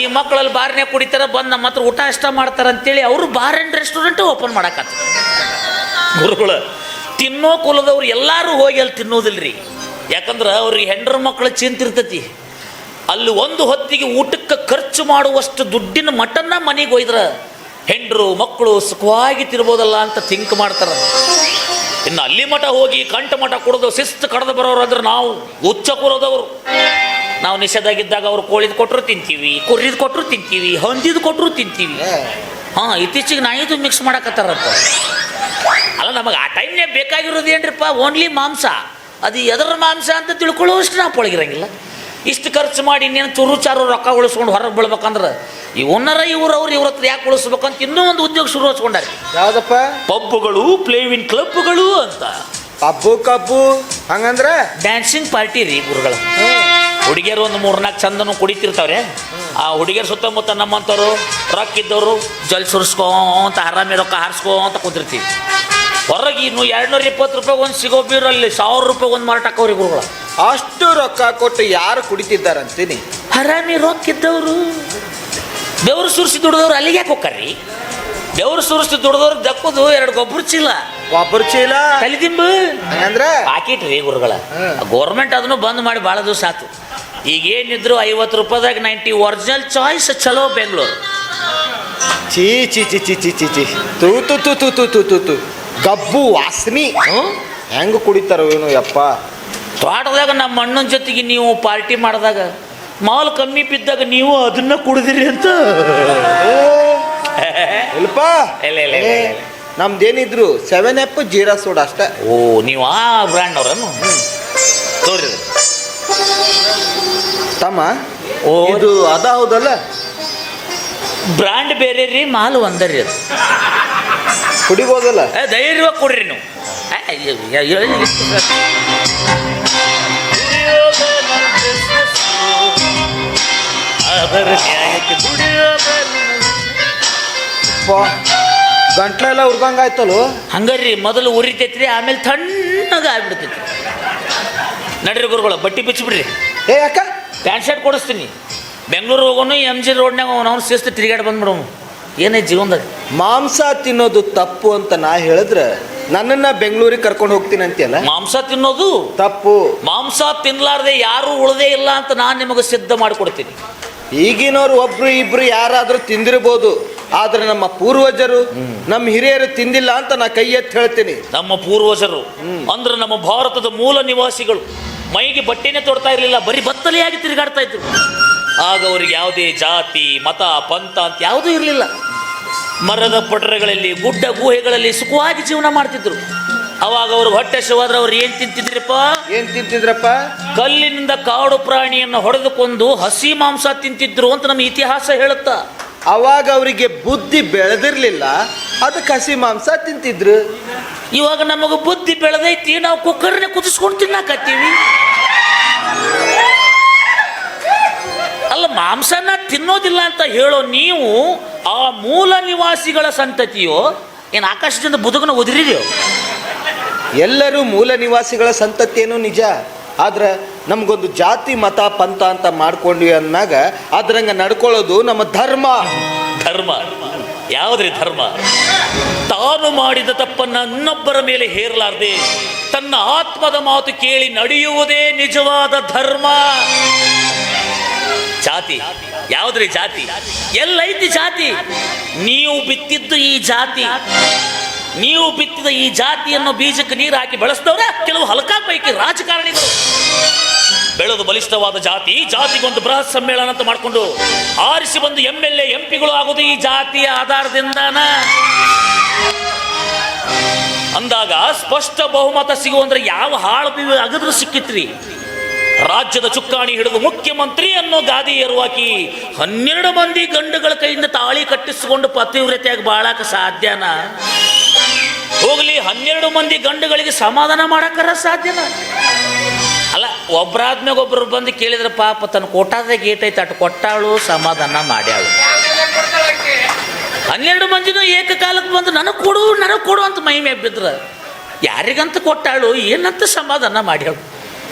ಈ ಮಕ್ಕಳಲ್ಲಿ ಬಾರ್ನೇ ಕುಡಿತಾರ, ಬಂದು ನಮ್ಮ ಹತ್ರ ಊಟ ಅಷ್ಟ ಮಾಡ್ತಾರ ಅಂತೇಳಿ ಅವರು ಬಾರ್ ಆ್ಯಂಡ್ ರೆಸ್ಟೋರೆಂಟ್ ಓಪನ್ ಮಾಡಕತ್ತ. ಗುರುಗಳು, ತಿನ್ನೋ ಕುಲದವ್ರು ಎಲ್ಲರೂ ಹೋಗಿ ಅಲ್ಲಿ ತಿನ್ನೋದಿಲ್ರಿ. ಯಾಕಂದ್ರೆ ಅವ್ರಿಗೆ ಹೆಂಡ್ರ ಮಕ್ಕಳು ಚಿಂತಿರ್ತತಿ. ಅಲ್ಲಿ ಒಂದು ಹೊತ್ತಿಗೆ ಊಟಕ್ಕೆ ಖರ್ಚು ಮಾಡುವಷ್ಟು ದುಡ್ಡಿನ ಮಟನ್ನ ಮನೆಗೆ ಒಯ್ದ್ರ ಹೆಂಡ್ರು ಮಕ್ಕಳು ಸುಖವಾಗಿ ತಿರ್ಬೋದಲ್ಲ ಅಂತ ಥಿಂಕ್ ಮಾಡ್ತಾರೆ. ಇನ್ನು ಅಲ್ಲಿ ಮಠ ಹೋಗಿ ಕಂಠ ಮಠ ಕುಡಿದು ಶಿಸ್ತು ಕಡ್ದು ಬರೋರು ಅಂದ್ರೆ ನಾವು ಉಚ್ಚ ಕುಲದವರು. ನಾವು ನಿಷೇಧಾಗಿದ್ದಾಗ ಅವ್ರು ಕೋಳಿದ್ ಕೊಟ್ಟರು ತಿಂತೀವಿ, ಕುರಿದು ಕೊಟ್ಟರು ತಿಂತೀವಿ, ಹೊಂದಿದ್ದು ಕೊಟ್ಟರು ತಿಂತೀವಿ. ಹಾಂ, ಇತ್ತೀಚೆಗೆ ನಾಯಿದು ಮಿಕ್ಸ್ ಮಾಡಕತ್ತಾರಂತ. ಅಲ್ಲ, ನಮಗೆ ಆ ಟೈಮ್ನೇ ಬೇಕಾಗಿರೋದು ಏನ್ರಿಪ್ಪ? ಓನ್ಲಿ ಮಾಂಸ. ಅದು ಎದರ ಮಾಂಸ ಅಂತ ತಿಳ್ಕೊಳ್ಳೋಷ್ಟು ನಾವು ಪೊಳಗಿರಂಗಿಲ್ಲ. ಇಷ್ಟು ಖರ್ಚು ಮಾಡಿ ಇನ್ನೇನು ಚೂರು ಚಾರು ರೊಕ್ಕ ಉಳಿಸ್ಕೊಂಡು ಹೊರಗೆ ಬೀಳ್ಬೇಕಂದ್ರೆ ಇವನ್ನರ ಇವ್ರ ಹತ್ರ ಯಾಕೆ ಉಳಿಸ್ಬೇಕಂತ ಇನ್ನೂ ಒಂದು ಉದ್ಯೋಗ ಶುರು ಹಚ್ಕೊಂಡಾರೆ. ಯಾವ್ದಪ್ಪ? ಪಬ್ಗಳು, ಪ್ಲೇವಿನ್ ಕ್ಲಬ್ಗಳು ಅಂತ. ಕಬ್ಬು ಹಂಗಂದ್ರ ಡ್ಯಾನ್ಸಿಂಗ್ ಪಾರ್ಟಿ ರೀ ಗುರುಗಳು. ಹುಡುಗಿಯರು ಒಂದು 3-4 ಚಂದನು ಕುಡಿತಿರ್ತಾವ್ರೆ. ಆ ಹುಡುಗಿಯರ ಸುತ್ತಮುತ್ತ ನಮ್ಮಂಥವ್ರು ರೊಕ್ಕ ಇದ್ದವರು ಜಲ್ ಸುರಿಸ್ಕೊಂತ ಆರಾಮಿ ರೊಕ್ಕ ಹಾರಿಸ್ಕೊಂತ ಕುಂದಿರ್ತೀವಿ. ಹೊರಗೆ ಇನ್ನು 220 ರೂಪಾಯಿ ಒಂದು ಸಿಗೋ ಬೀರಲ್ಲಿ 1000 ರೂಪಾಯಿ ಒಂದು ಮಾರಾಟ ಹಾಕವ್ರಿ ಗುರುಗಳು. ಅಷ್ಟು ರೊಕ್ಕ ಕೊಟ್ಟು ಯಾರು ಕುಡಿತಿದ್ದಾರಂತೀನಿ? ಹರಾಮಿ ರೊಕ್ಕ ಇದ್ದವರು. ಬೆವರು ಸುರಿಸಿ ದುಡಿದವ್ರು ಅಲ್ಲಿಗೆ ಯಾಕೆ ಹೋಗ್ತಾರ್ರಿ? ಬೆವರು ಸುರಿಸಿ ದುಡಿದವ್ರು ದಕ್ಕೋದು 2 ಗೊಬ್ಬರ ಚೀಲ, ಒಬ್ಬರು ಚೀಲ ತಲೆದಿಂಬು ಹಂಗಂದ್ರ ಪಾಕಿಟ್ ರೀ ಗುರುಗಳ. ಗೌರ್ಮೆಂಟ್ ಅದನ್ನು ಬಂದ್ ಮಾಡಿ ಭಾಳ ದಿವಸ ಆತು. ಈಗ ಏನಿದ್ರು 50 ರೂಪಾಯಿದಾಗ 90 ಒರಿಜಿನಲ್ ಚಾಯ್ಸ್ ಚಲೋ ಬೆಂಗಳೂರು. ಚೀ ಚೀ ಚಿ ಚಿ ಚಿ ಚಿ ಚಿ ತೂ ತು ತು ತು ತು ತು ತು ತು ಗಬ್ಬು ವಾಸನಿ ಹೆಂಗ ಕುಡಿತಾರೋ ಏನು ಯಪ್ಪ. ತೋಟದಾಗ ನಮ್ಮ ಅಣ್ಣನ ಜೊತೆಗೆ ನೀವು ಪಾರ್ಟಿ ಮಾಡಿದಾಗ ಮಾಲ್ ಕಮ್ಮಿ ಬಿದ್ದಾಗ ನೀವು ಅದನ್ನ ಕುಡಿದಿರಿ ಅಂತ. ಇಲ್ಪ ಇಲ್ಲ ಇಲ್ಲ ಇಲ್ಲ ಇಲ್ಲ. ನಮ್ದೇನಿದ್ರು 7up ಜೀರಾ ಸೋಡಾ ಅಷ್ಟೇ. ಓ ನೀವು ಆ ಬ್ರ್ಯಾಂಡ್ ಅವ್ರನ್ನು ತೋರಿ ತಮ್ಮ. ಓ ಇದು ಅದ ಹೌದಲ್ಲ? ಬ್ರ್ಯಾಂಡ್ ಬೇರೆ ರೀ, ಮಾಲ್ ಒಂದರಿ ಅದು. ಕುಡಿಬೋದಲ್ಲ? ಧೈರ್ಯವಾಗಿ ಕೊಡ್ರಿ ನೀವು. ಗಂಟ್ಲೆಲ್ಲ ಉರ್ಗಂಗ ಆಯ್ತಲ್ಲ. ಹಂಗಾರಿ ಮೊದಲು ಉರಿತೈತ್ರಿ, ಆಮೇಲೆ ತಣ್ಣಗ ಆಗ್ಬಿಡ್ತೈತಿ. ನಡ್ರಿ ಗುರುಗಳು, ಬಟ್ಟಿ ಬಿಚ್ಚಿಬಿಡ್ರಿ. ಏ ಯಾಕ? ಪ್ಯಾಂಟ್ ಶರ್ಟ್ ಕೊಡಿಸ್ತೀನಿ. ಬೆಂಗಳೂರು ಹೋಗೋನು MG ರೋಡ್ನಾಗ ಅವ್ನು ಶಿಸ್ತು ತಿರುಗಾಡಿ ಬಂದ್ಬಿಡೋನು. ಏನೇ ಜೀವನದಾಗ ಮಾಂಸ ತಿನ್ನೋದು ತಪ್ಪು ಅಂತ ನಾ ಹೇಳಿದ್ರೆ ನನ್ನನ್ನ ಬೆಂಗಳೂರಿಗೆ ಕರ್ಕೊಂಡು ಹೋಗ್ತೀನಿ ಅಂತೀಯಲ್ಲ? ಮಾಂಸ ತಿನ್ನೋದು ತಪ್ಪು. ಮಾಂಸ ತಿನ್ಲಾರ್ದೆ ಯಾರು ಉಳದೇ ಇಲ್ಲ ಅಂತ ನಾನು ನಿಮಗೆ ಸಿದ್ಧ ಮಾಡಿಕೊಡ್ತೀನಿ. ಈಗಿನವ್ರು ಒಬ್ರು ಇಬ್ರು ಯಾರಾದ್ರೂ ತಿಂದಿರ್ಬೋದು, ಆದ್ರೆ ನಮ್ಮ ಪೂರ್ವಜರು ನಮ್ಮ ಹಿರಿಯರು ತಿಂದಿಲ್ಲ ಅಂತ ನಾ ಕೈ ಎತ್ತಿ ಹೇಳ್ತೀನಿ. ನಮ್ಮ ಪೂರ್ವಜರು ಅಂದ್ರೆ ನಮ್ಮ ಭಾರತದ ಮೂಲ ನಿವಾಸಿಗಳು ಮೈಗೆ ಬಟ್ಟೆನೇ ತೊಡ್ತಾ ಇರಲಿಲ್ಲ, ಬರೀ ಬತ್ತಲೆಯಾಗಿ ತಿರುಗಾಡ್ತಾ ಇದ್ರು. ಆಗ ಅವ್ರಿಗೆ ಯಾವುದೇ ಜಾತಿ ಮತ ಪಂಥ ಅಂತ ಯಾವುದೂ ಇರಲಿಲ್ಲ. ಮರದ ಪಟರೆಗಳಲ್ಲಿ ಗುಡ್ಡ ಗುಹೆಗಳಲ್ಲಿ ಸುಖವಾಗಿ ಜೀವನ ಮಾಡ್ತಿದ್ರು. ಅವಾಗ ಅವ್ರು ಹೊಟ್ಟೆ ಶವಾದ್ರೆ ಅವ್ರು ಏನ್ ತಿಂತಿದ್ರಪ್ಪ? ಕಲ್ಲಿನಿಂದ ಕಾಡು ಪ್ರಾಣಿಯನ್ನು ಹೊಡೆದುಕೊಂಡು ಹಸಿ ಮಾಂಸ ತಿಂತಿದ್ರು ಅಂತ ನಮ್ಮ ಇತಿಹಾಸ ಹೇಳುತ್ತಾ. ಅವಾಗ ಅವರಿಗೆ ಬುದ್ಧಿ ಬೆಳೆದಿರ್ಲಿಲ್ಲ, ಅದಕ್ಕೆ ಹಸಿ ಮಾಂಸ ತಿಂತಿದ್ರು. ಇವಾಗ ನಮಗೆ ಬುದ್ಧಿ ಬೆಳೆದೈತಿ, ನಾವು ಕುಕ್ಕರ್ನೆ ಕುದಿಸ್ಕೊಂಡು ತಿನ್ನಾಕತ್ತೀವಿ. ಅಲ್ಲ, ಮಾಂಸನ ತಿನ್ನೋದಿಲ್ಲ ಅಂತ ಹೇಳೋ ನೀವು ಆ ಮೂಲ ನಿವಾಸಿಗಳ ಸಂತತಿಯೋ ಏನು ಆಕಾಶದಿಂದ ಬುದುಗನ ಒದರಿದೆಯೋ? ಎಲ್ಲರೂ ಮೂಲ ನಿವಾಸಿಗಳ ಸಂತತಿಯೇನು ನಿಜ, ಆದ್ರೆ ನಮಗೊಂದು ಜಾತಿ ಮತ ಪಂಥ ಅಂತ ಮಾಡ್ಕೊಂಡ್ವಿ ಅಂದಾಗ ಅದ್ರಂಗ ನಡ್ಕೊಳ್ಳೋದು ನಮ್ಮ ಧರ್ಮ. ಧರ್ಮ ಯಾವುದ್ರಿ ಧರ್ಮ? ತಾನು ಮಾಡಿದ ತಪ್ಪನ್ನ ಇನ್ನೊಬ್ಬರ ಮೇಲೆ ಹೇರಲಾರ್ದೆ ತನ್ನ ಆತ್ಮದ ಮಾತು ಕೇಳಿ ನಡೆಯುವುದೇ ನಿಜವಾದ ಧರ್ಮ. ಜಾತಿ ಯಾವುದ್ರಿ? ಜಾತಿ ಎಲ್ಲೈತಿ ಜಾತಿ? ನೀವು ಬಿತ್ತಿದ್ದು ಈ ಜಾತಿ. ನೀವು ಬಿತ್ತಿದ ಈ ಜಾತಿಯನ್ನು ಬೀಜಕ್ಕೆ ನೀರು ಹಾಕಿ ಬೆಳೆಸಿದವರ ಕೆಲವು ಹಲಕಾ ಪೈಕಿ ರಾಜಕಾರಣಿಗಳು. ಬೆಳೆದು ಬಲಿಷ್ಠವಾದ ಜಾತಿಗೊಂದು ಬೃಹತ್ ಸಮ್ಮೇಳನ ಅಂತ ಮಾಡಿಕೊಂಡು ಆರಿಸಿ ಬಂದು MLA MP ಗಳು ಆಗೋದು ಈ ಜಾತಿಯ ಆಧಾರದಿಂದಾನ. ಅಂದಾಗ ಸ್ಪಷ್ಟ ಬಹುಮತ ಸಿಗುವಂದ್ರೆ ಯಾವ ಹಾಳು ಅಗದ್ರು ಸಿಕ್ಕಿತ್ರಿ? ರಾಜ್ಯದ ಚುಕ್ಕಾಣಿ ಹಿಡಿದು ಮುಖ್ಯಮಂತ್ರಿ ಅನ್ನೋ ಗಾದಿ ಏರುವಾಕಿ 12 ಮಂದಿ ಗಂಡುಗಳ ಕೈಯಿಂದ ತಾಳಿ ಕಟ್ಟಿಸಿಕೊಂಡು ಪತಿವ್ರತೆಯಾಗಿ ಬಾಳಾಕ ಸಾಧ್ಯನಾ? ಹೋಗ್ಲಿ, 12 ಮಂದಿ ಗಂಡುಗಳಿಗೆ ಸಮಾಧಾನ ಮಾಡಕ್ಕಾರ ಸಾಧ್ಯನ? ಅಲ್ಲ, ಒಬ್ಬರಾದ್ಮೇಲೆ ಒಬ್ಬರು ಬಂದು ಕೇಳಿದ್ರೆ ಪಾಪ ತನ್ನ ಕೋಟಾದಾಗ ಏಟೈತೆ ಅಟ್ಟು ಕೊಟ್ಟಾಳು, ಸಮಾಧಾನ ಮಾಡ್ಯಾಳು. 12 ಮಂದಿನೂ ಏಕಕಾಲಕ್ಕೆ ಬಂದು ನನಗೆ ಕೊಡು ಅಂತ ಮೈ ಮೇಲೆ ಬಿದ್ರ ಯಾರಿಗಂತ ಕೊಟ್ಟಾಳು, ಏನಂತ ಸಮಾಧಾನ ಮಾಡ್ಯಾಳು?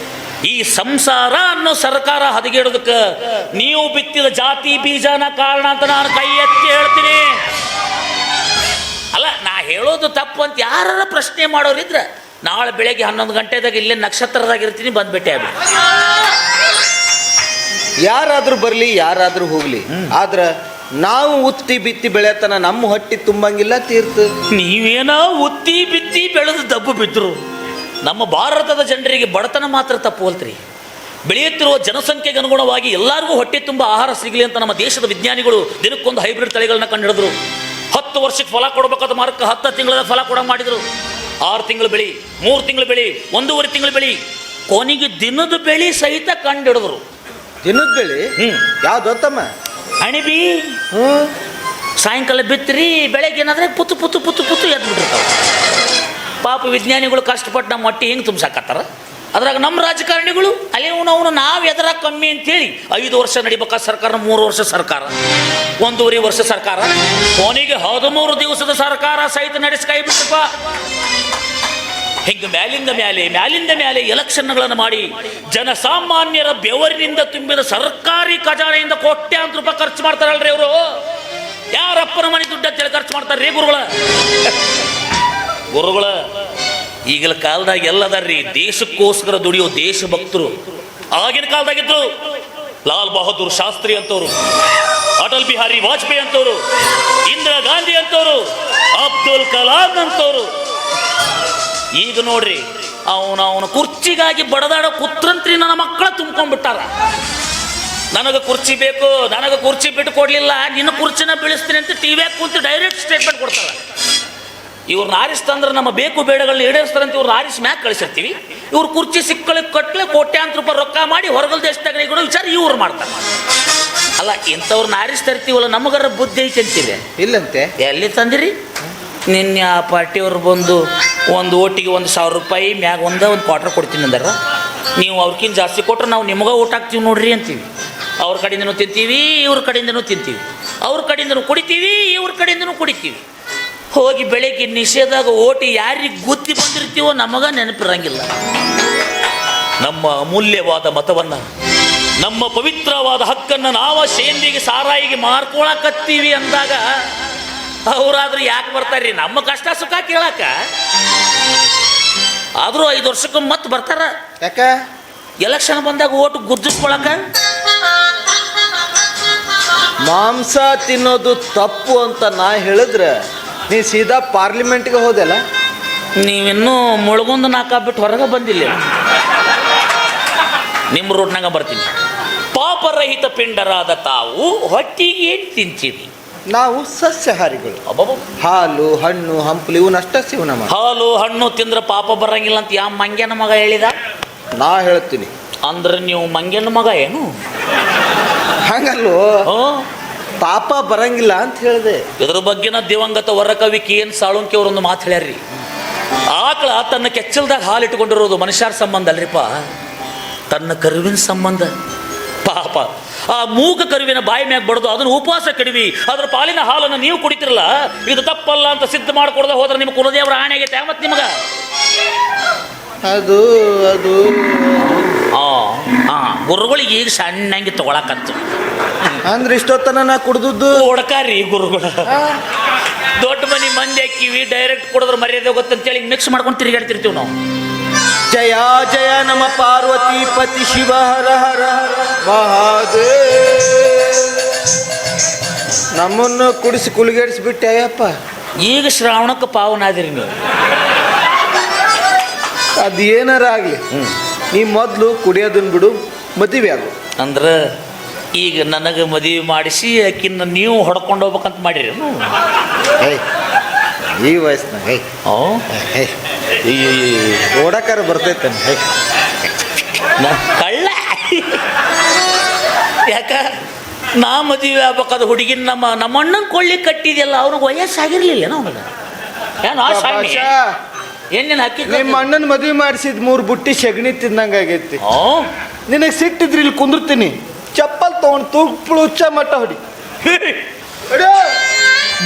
ಈ ಸಂಸಾರ ಅನ್ನೋ ಸರ್ಕಾರ ಹದಗೆಡೋದಕ್ಕೆ ನೀವು ಬಿತ್ತಿದ ಜಾತಿ ಬೀಜನ ಕಾರಣ ಅಂತ ನಾನು ಕೈ ಎತ್ತಿ ಹೇಳ್ತೀನಿ. ಅಲ್ಲ, ನಾ ಹೇಳೋದು ತಪ್ಪು ಅಂತ ಯಾರ ಪ್ರಶ್ನೆ ಮಾಡೋರಿದ್ರೆ ನಾಳೆ ಬೆಳಗ್ಗೆ 11 ಗಂಟೆದಾಗ ಇಲ್ಲೇ ನಕ್ಷತ್ರದಾಗಿರ್ತೀನಿ, ಬಂದ್ಬಿಟ್ಟೆ ಆಗ್ಬಿಟ್ಟು. ಯಾರಾದ್ರೂ ಬರ್ಲಿ ಯಾರಾದ್ರೂ ಹೋಗ್ಲಿ, ಆದ್ರ ನಾವು ಉತ್ತಿ ಬಿತ್ತಿ ಬೆಳೆತನ ನಮ್ಮ ಹೊಟ್ಟಿ ತುಂಬಂಗಿಲ್ಲ ತೀರ್ಥ. ನೀವೇನೋ ಉತ್ತಿ ಬಿತ್ತಿ ಬೆಳೆದು ದಬ್ಬು ಬಿದ್ರು. ನಮ್ಮ ಭಾರತದ ಜನರಿಗೆ ಬಡತನ ಮಾತ್ರ ತಪ್ಪುವಲ್ತ್ರಿ. ಬೆಳೆಯುತ್ತಿರುವ ಜನಸಂಖ್ಯೆಗೆ ಅನುಗುಣವಾಗಿ ಎಲ್ಲರಿಗೂ ಹೊಟ್ಟೆ ತುಂಬ ಆಹಾರ ಸಿಗಲಿ ಅಂತ ನಮ್ಮ ದೇಶದ ವಿಜ್ಞಾನಿಗಳು ದಿನಕ್ಕೊಂದು ಹೈಬ್ರಿಡ್ ತಳಿಗಳನ್ನ ಕಂಡುಹಿಡಿದ್ರು. 10 ವರ್ಷಕ್ಕೆ ಫಲ ಕೊಡಬೇಕಾದ ಮಾರಕ್ಕೆ 10 ತಿಂಗಳ ಫಲ ಕೊಡಂಗೆ ಮಾಡಿದ್ರು. 6 ತಿಂಗಳು ಬೆಳಿ, 3 ತಿಂಗಳು ಬೆಳಿ, 1.5 ತಿಂಗಳು ಬೆಳಿ, ಕೊನೆಗೆ ದಿನದ ಬೆಳಿ ಸಹಿತ ಕಂಡುಹಿಡಿದ್ರು. ದಿನದ ಬೆಳಿ ಯಾವ್ದು ತಮ್ಮ? ಅಣಿಬಿ. ಸಾಯಂಕಾಲ ಬಿತ್ತರಿ, ಬೆಳಗ್ಗೆ ಏನಾದ್ರೆ ಪುತ್ತು ಎದ್ದು ಬಿಟ್ಟಿರ್ತಾವೆ. ಪಾಪ ವಿಜ್ಞಾನಿಗಳು ಕಷ್ಟಪಟ್ಟು ನಮ್ಮ ಹೊಟ್ಟೆ ಹೆಂಗೆ ತುಂಬಿಸಾಕತ್ತಾರ. ಅದ್ರಾಗ ನಮ್ಮ ರಾಜಕಾರಣಿಗಳು ಅಲ್ಲೇ ಅವನು ನಾವು ಎದರ ಕಮ್ಮಿ ಅಂತೇಳಿ 5 ವರ್ಷ ನಡಿಬೇಕಾದ ಸರ್ಕಾರ 3 ವರ್ಷ ಸರ್ಕಾರ, 1.5 ವರ್ಷ ಸರ್ಕಾರ, ಕೊನೆಗೆ 13 ದಿವಸದ ಸರ್ಕಾರ ಸಹಿತ ನಡೆಸಿ ಕೈ ಬಿಟ್ಟಪ್ಪ. ಹಿಂಗೆ ಮ್ಯಾಲಿಂದ ಮೇಲೆ ಎಲೆಕ್ಷನ್ಗಳನ್ನು ಮಾಡಿ ಜನಸಾಮಾನ್ಯರ ಬೆವರಿನಿಂದ ತುಂಬಿದ ಸರ್ಕಾರಿ ಖಜಾನೆಯಿಂದ ಕೋಟ್ಯಾಂತರ ರೂಪಾಯಿ ಖರ್ಚು ಮಾಡ್ತಾರಲ್ರಿ ಅವರು. ಯಾರಪ್ಪನ ಮನೆ ದುಡ್ಡು ಅಂತೇಳಿ ಖರ್ಚು ಮಾಡ್ತಾರ್ರಿ ಗುರುಗಳ. ಈಗಿನ ಕಾಲದಾಗ ಎಲ್ಲದಾರ್ರಿ ದೇಶಕ್ಕೋಸ್ಕರ ದುಡಿಯೋ ದೇಶಭಕ್ತರು. ಆಗಿನ ಕಾಲದಾಗಿದ್ರು ಲಾಲ್ ಬಹದ್ದೂರ್ ಶಾಸ್ತ್ರಿ ಅಂತವ್ರು, ಅಟಲ್ ಬಿಹಾರಿ ವಾಜಪೇಯಿ ಅಂತವ್ರು, ಇಂದಿರಾ ಗಾಂಧಿ ಅಂತವ್ರು, ಅಬ್ದುಲ್ ಕಲಾಂ ಅಂತವ್ರು. ಈಗ ನೋಡ್ರಿ ಅವನ ಕುರ್ಚಿಗಾಗಿ ಬಡದಾಡೋ ಕುತ್ರಂತ್ರಿ ನನ್ನ ಮಕ್ಕಳ ತುಂಬ್ಕೊಂಡ್ಬಿಟ್ಟಾರ. ನನಗೆ ಕುರ್ಚಿ ಬೇಕು, ನನಗೆ ಕುರ್ಚಿ ಬಿಟ್ಟು ಕೊಡ್ಲಿಲ್ಲ, ನಿನ್ನ ಕುರ್ಚಿನ ಬೀಳಿಸ್ತೀನಿ ಅಂತ ಟಿವಿಯಾಗ ಕುಂತು ಡೈರೆಕ್ಟ್ ಸ್ಟೇಟ್ಮೆಂಟ್ ಕೊಡ್ತಾರ. ಇವ್ರನ್ನ ಆರಿಸ್ತಂದ್ರೆ ನಮ್ಮ ಬೇಕು ಬೇಡಗಳನ್ನ ಈಡೇರಿಸ್ತಾರಂತ ಇವ್ರನ್ನ ಆರಿಸಿ ಮ್ಯಾಕ್ ಕಳಿಸಿರ್ತೀವಿ. ಇವ್ರು ಕುರ್ಚಿ ಸಿಕ್ಕಳಿಗೆ ಕಟ್ಲೆ ಕೋಟ್ಯಾಂತರ ರೂಪಾಯಿ ರೊಕ್ಕ ಮಾಡಿ ಹೊರಗಲ್ ದೇಶದಾಗ ಕೂಡ ವಿಚಾರ ಇವ್ರು ಮಾಡ್ತಾರೆ. ಅಲ್ಲ, ಇಂಥವ್ರನ್ನ ಆರಿಸ್ತಾ ಇರ್ತೀವಲ್ಲ, ನಮಗರ ಬುದ್ಧಿ ಐತೆ ಅಂತಿದೆ ಇಲ್ಲಂತೆ. ಎಲ್ಲಿ ತಂದಿರಿ? ನಿನ್ನೆ ಆ ಪಾರ್ಟಿಯವ್ರು ಬಂದು ಒಂದು ಓಟಿಗೆ 1,000 ರೂಪಾಯಿ ಮ್ಯಾಗ ಒಂದು ಕ್ವಾರ್ಟರ್ ಕೊಡ್ತೀನಿ ಅಂದಾರ. ನೀವು ಅವ್ರಕ್ಕಿಂತ ಜಾಸ್ತಿ ಕೊಟ್ರೆ ನಾವು ನಿಮಗೆ ಊಟ ಹಾಕ್ತೀವಿ ನೋಡ್ರಿ ಅಂತೀವಿ. ಅವ್ರ ಕಡೆಯಿಂದನೂ ತಿಂತೀವಿ, ಇವ್ರ ಕಡೆಯಿಂದನೂ ತಿಂತೀವಿ, ಅವ್ರ ಕಡೆಯಿಂದನೂ ಕುಡಿತೀವಿ, ಇವ್ರ ಕಡೆಯಿಂದನೂ ಕುಡಿತೀವಿ. ಹೋಗಿ ಬೆಳಗ್ಗೆ ನಿಷೇಧಾಗ ಓಟಿ ಯಾರಿಗೆ ಗುದ್ದಿ ಬಂದಿರ್ತೀವೋ ನಮಗ ನೆನಪಿರಂಗಿಲ್ಲ. ನಮ್ಮ ಅಮೂಲ್ಯವಾದ ಮತವನ್ನ, ನಮ್ಮ ಪವಿತ್ರವಾದ ಹಕ್ಕನ್ನು ನಾವು ಶೇಂದಿಗೆ ಸಾರಾಯಿಗೆ ಮಾರ್ಕೊಳಕತ್ತೀವಿ ಅಂದಾಗ ಅವರಾದ್ರೂ ಯಾಕೆ ಬರ್ತಾರ್ರಿ ನಮ್ಮ ಕಷ್ಟ ಸುಖ ಕೇಳಾಕ? ಆದ್ರೂ 5 ವರ್ಷಕ್ಕೊಮ್ಮೆ ಮತ್ತೆ ಬರ್ತಾರ. ಯಾಕ? ಎಲೆಕ್ಷನ್ ಬಂದಾಗ ಓಟು ಗುರ್ದಿಸ್ಕೊಳಕ. ಮಾಂಸ ತಿನ್ನೋದು ತಪ್ಪು ಅಂತ ನಾ ಹೇಳಿದ್ರೆ ನೀ ಸೀದಾ ಪಾರ್ಲಿಮೆಂಟ್ಗೆ ಹೋದೆಲ್ಲ. ನೀವಿನ್ನೂ ಮುಳುಗೊಂದು ನಾಲ್ಕು ಹೊರಗೆ ಬಂದಿಲ್ಲ. ನಿಮ್ಮ ರೋಡ್ನಾಗ ಬರ್ತೀನಿ. ಪಾಪರಹಿತ ಪಿಂಡರಾದ ತಾವು ಹೊಟ್ಟಿಗೆ ಏನು ತಿಂತೀರಿ? ನಾವು ಸಸ್ಯಾಹಾರಿಗಳು. ಹಾಲು ಹಣ್ಣು ಹಂಪಲು ಇವನ್ನಷ್ಟ ಸೇವನೆ ಮಾಡಿ. ಹಾಲು ಹಣ್ಣು ತಿಂದ್ರೆ ಪಾಪ ಬರಂಗಿಲ್ಲ ಅಂತ ಯಾವ ಮಂಗ್ಯನ ಮಗ ಹೇಳಿದ? ನಾ ಹೇಳ್ತೀನಿ. ಅಂದ್ರೆ ನೀವು ಮಂಗ್ಯನ ಮಗ ಏನು? ಹಂಗಲ್ಲೋ, ಪಾಪ ಬರಂಗಿಲ್ಲ ಅಂತ ಹೇಳಿದೆ. ಇದ್ರ ಬಗ್ಗೆನ ದಿವಂಗತ ವರಕವಿ KN ಸಾಳುಂಕಿ ಅವರೊಂದು ಮಾತು ಹೇಳ್ಯಾರ್ರಿ. ಆಕಳ ತನ್ನ ಕೆಚ್ಚಲ್ದಾಗ ಹಾಲು ಇಟ್ಕೊಂಡಿರೋದು ಮನುಷ್ಯರ ಸಂಬಂಧ ಅಲ್ರಿಪ್ಪ, ತನ್ನ ಕರುವಿನ ಸಂಬಂಧ. ಪಾಪ ಆ ಮೂಕ ಕರುವಿನ ಬಾಯಿ ಮ್ಯಾಗ ಬಡದು ಅದನ್ನು ಉಪವಾಸ ಕಡಿವಿ, ಅದ್ರ ಪಾಲಿನ ಹಾಲನ್ನು ನೀವು ಕುಡಿತಿರಲ್ಲ, ಇದು ತಪ್ಪಲ್ಲ ಅಂತ ಸಿದ್ಧ ಮಾಡ್ಕೊಡದೆ ಹೋದ್ರೆ ನಿಮ್ಮ ಕುಲದೇವರ ಆಣೆ ಆಗೈತೆ ಮತ್ತೆ ನಿಮಗ. ಅದು ಅದು ಗುರುಗಳಿಗೆ ಈಗ ಸಣ್ಣಂಗೆ ತಗೊಳಕತ್ತು ಅಂದ್ರೆ ಇಷ್ಟೊತ್ತನ ನಾ ಕುಡ್ದದ್ದು ಹೊಡ್ಕಾರಿ ಗುರುಗಳು. ದೊಡ್ಡ ಮನಿ ಮಂದಿ ಹಾಕಿವಿ, ಡೈರೆಕ್ಟ್ ಕುಡಿದ್ರೆ ಮರ್ಯಾದೆ ಗೊತ್ತಂತೇಳಿ ಮಿಕ್ಸ್ ಮಾಡ್ಕೊಂಡು ತಿರುಗಾಡ್ತಿರ್ತೀವಿ ನಾವು. ಜಯ ಜಯ ನಮ ಪಾರ್ವತಿ ಪತಿ ಶಿವ ಹರ ಹರ ಮಹಾದೇವ. ನಮ್ಮನ್ನು ಕುಡಿಸಿ ಕುಲಿಗೇಡಿಸ್ಬಿಟ್ಟೆ ಅಯ್ಯಪ್ಪ. ಈಗ ಶ್ರಾವಣಕ್ಕೆ ಪಾವನಾದಿರಿ ನೀವು. ಅದು ಏನಾರ ಆಗಲಿ, ನೀ ಮೊದಲು ಕುಡಿಯೋದನ್ನ ಬಿಡು, ಮದುವೆ ಆಗು. ಅಂದ್ರೆ ಈಗ ನನಗೆ ಮದುವೆ ಮಾಡಿಸಿ ಆಕಿನ್ನ ನೀವು ಹೊಡ್ಕೊಂಡು ಹೋಗ್ಬೇಕಂತ ಮಾಡಿರಿ ಈ ವಯಸ್ಸಿನಾಗ. ಓಡಕಾರ ಬರ್ತೈತೆ ಕಳ್ಳ. ಯಾಕ ನಾ ಮದುವೆ ಆಗ್ಬೇಕಾದ ಹುಡುಗಿನ ನಮ್ಮ ಅಣ್ಣನ ಕೊಳ್ಳಿ ಕಟ್ಟಿದೆಯಲ್ಲ, ಅವ್ನಿಗೆ ವಯಸ್ಸಾಗಿರ್ಲಿಲ್ಲ ಅವನಿಗೆ. ಏನೇನು ಹಾಕಿ ನಿಮ್ಮ ಅಣ್ಣನ ಮದುವೆ ಮಾಡಿಸಿದ್ 3 ಬುಟ್ಟಿ ಸೆಗಣಿ ತಿಂದಂಗ ಆಗೈತಿ. ನಿನಗೆ ಸಿಟ್ಟಿದ್ರಿ ಇಲ್ಲಿ ಕುಂದಿರ್ತೀನಿ, ಚಪ್ಪಲ್ ತಗೊಂಡು ತುಪ್ಪಳು ಉಚ್ಚ ಮಟ್ಟ ಹೊಡಿ.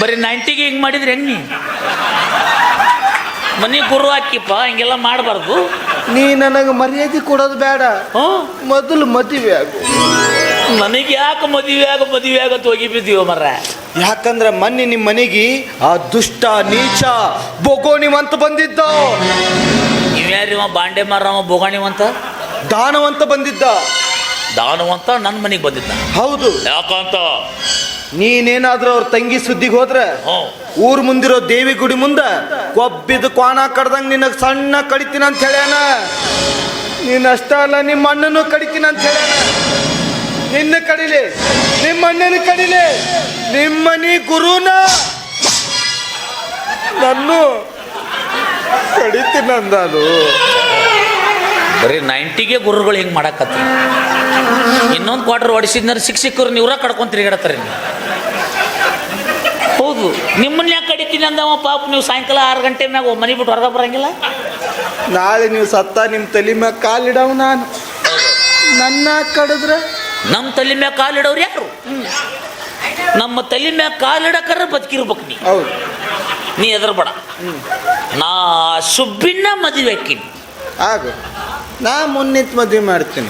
ಬರೀ 90ಗೆ ಹಿಂಗೆ ಮಾಡಿದ್ರೆ ಹೆಂಗ್? ನೀ ಮನೆ ಗುರು ಹಾಕಿಪ್ಪ, ಹಿಂಗೆಲ್ಲ ಮಾಡಬಾರ್ದು. ನೀ ನನಗೆ ಮರ್ಯಾದೆ ಕೊಡೋದು ಬೇಡ, ಮೊದಲು ಮದುವೆ ಆಗು. ನನಗೆ ಯಾಕೆ ಮದುವೆ ಆಗಂತ ಹೋಗಿ ಬಿದ್ದೀವ ಮರ? ಯಾಕಂದ್ರೆ ಮೊನ್ನೆ ನಿಮ್ಮ ಮನೆಗೆ ಆ ದುಷ್ಟ ನೀಚ ಬೊಗೋಣಿವಂತ ಬಂದಿದ್ದ. ಇವ್ಯಾರಿವ ಬಾಂಡೆ ಮಾರವ ಬೊಗಾಣಿವಂತ? ದಾನವಂತ ಬಂದಿದ್ದ. ದಾನವಂತ ನನ್ನ ಮನೆಗೆ ಬಂದಿದ್ದ? ಹೌದು. ಯಾಕಂತ ನೀನೇನಾದ್ರೂ ಅವ್ರ ತಂಗಿ ಸುದ್ದಿಗೆ ಹೋದ್ರೆ ಊರ್ ಮುಂದಿರೋ ದೇವಿ ಗುಡಿ ಮುಂದ ಕೊಬ್ಬಿದ ಕ್ವಾಣ ಕಡ್ದಂಗ ನಿನಗ್ ಸಣ್ಣ ಕಡಿತೀನಿ ಅಂತ ಹೇಳ್ಯಾನ. ನೀನ್ ಅಷ್ಟ ಅಲ್ಲ, ನಿಮ್ಮ ಅಣ್ಣನೂ ಕಡಿತೀನಿ ಅಂತ ಹೇಳ್ಯಾನ. ನಿನ್ನ ಕಡಿಲೆ, ನಿಮ್ಮ ಅಣ್ಣನ ಕಡಿಲೆ, ನಿಮ್ಮನಿ ಗುರುನ ನನ್ನು ಕಡಿತೀನಿ ಅಂದಾನು. ಬರೀ 90ಗೆ ಗುರುಗಳು ಹಿಂಗೆ ಮಾಡಕತ್ತ. ಇನ್ನೊಂದು ಕ್ವಾರ್ಟರ್ ಹೊಡಿಸಿದ್ನ ಸಿಕ್ಕರು ನೀವ್ರ ಕಡ್ಕೊಂಡು ತಿರುಗಾಡತ್ತಾರೆ. ಹೌದು ನಿಮ್ಮನ್ನ ಯಾಕೆ ಕಡಿತೀನಿ ಅಂದವ ಪಾಪ ನೀವು ಸಾಯಂಕಾಲ 6 ಗಂಟೆ ಮ್ಯಾಗ ಮನೆ ಬಿಟ್ಟು ಹೊರಗೆ ಬರಂಗಿಲ್ಲ. ನಾಳೆ ನೀವು ಸತ್ತ ನಿಮ್ಮ ತಲೆ ಮ್ಯಾಗ ಕಾಲಿಡವ್ ನಾನು ನನ್ನ ಕಡಿದ್ರ ನಮ್ಮ ತಲೆ ಮ್ಯಾಗ ಕಾಲಿಡೋರು ಯಾರು? ನಮ್ಮ ತಲೆ ಮ್ಯಾಗ ಕಾಲಿಡಕರ ಬದುಕಿರ್ಬೇಕು ನೀ. ಹೌದು. ನೀ ಎದರ್ಬೇಡ. ನಾ ಸುಬ್ಬಿನ ಮದುವೆ ಹಾಕಿನಿ. ಆಗು ನಾ ಮುನ್ನಿತ್ ಮದ್ವೆ ಮಾಡ್ತೀನಿ.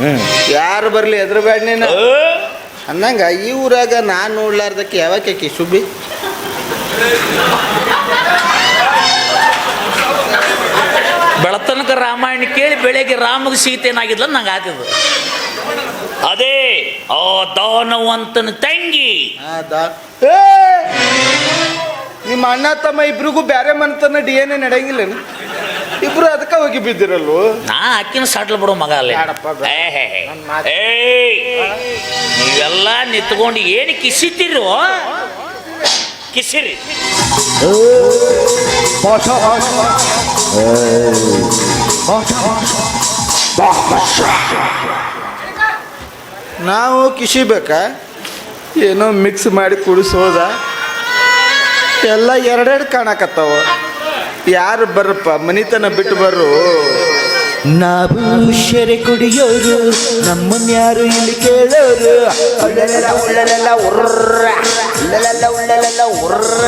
ಯಾರು ಬರ್ಲಿ ಎದ್ರ ಬ್ಯಾಡ್ನೇನ ಅನ್ನಂಗ ಈ ಊರಾಗ ನಾನು ನೋಡ್ಲಾರ್ದಕ್ಕೆ ಯಾವಾಕಿ ಸುಬ್ಬಿ ಬೆಳತನಕ ರಾಮಾಯಣ ಕೇಳಿ ಬೆಳಗ್ಗೆ ರಾಮಗೆ ಸೀತೆನಾಗಿದ್ಲ ನಂಗೆ ಆಗಿದ್ದು. ಅದೇ ಆ ದಾನವಂತನ ತಂಗಿ. ನಿಮ್ಮ ಅಣ್ಣ ತಮ್ಮ ಇಬ್ರಿಗೂ ಬ್ಯಾರೆ ಮನ್ತನ DNA ನಡೆಯಂಗಿಲ್ಲೇನು? ಇಬ್ರು ಅದಕ್ಕೆ ಹೋಗಿ ಬಿದ್ದಿರಲ್ವ? ನಾ ಅಕ್ಕಿನ ಸಟ್ಲ್ ಬಿಡೋ ಮಗ ಅಲ್ಲೇ. ನೀವೆಲ್ಲ ನಿಂತ್ಕೊಂಡು ಏನು ಕಿಸಿತೀರೋ ಕಿಸಿರಿ. ನಾವು ಕಿಸಿಬೇಕಾ? ಏನೋ ಮಿಕ್ಸ್ ಮಾಡಿ ಕುಡಿಸೋದ? ಎಲ್ಲ ಎರಡೆರಡು ಕಾಣಕತ್ತಾವ. ಯಾರು ಬರ್ರಪ್ಪ ಮನಿತನ ಬಿಟ್ಟು ಬರ್ರು. ನಾವು ಶರೆ ಕುಡಿಯೋರು, ನಮ್ಮನ್ನ ಯಾರು ಇಲ್ಲಿ ಕೇಳೋರು. ಉಳ್ಳಲೆಲ್ಲ ಉರ್ರ ಉಳ್ಳಲೆಲ್ಲ ಉಳ್ಳಲೆಲ್ಲ ಉರ್ರ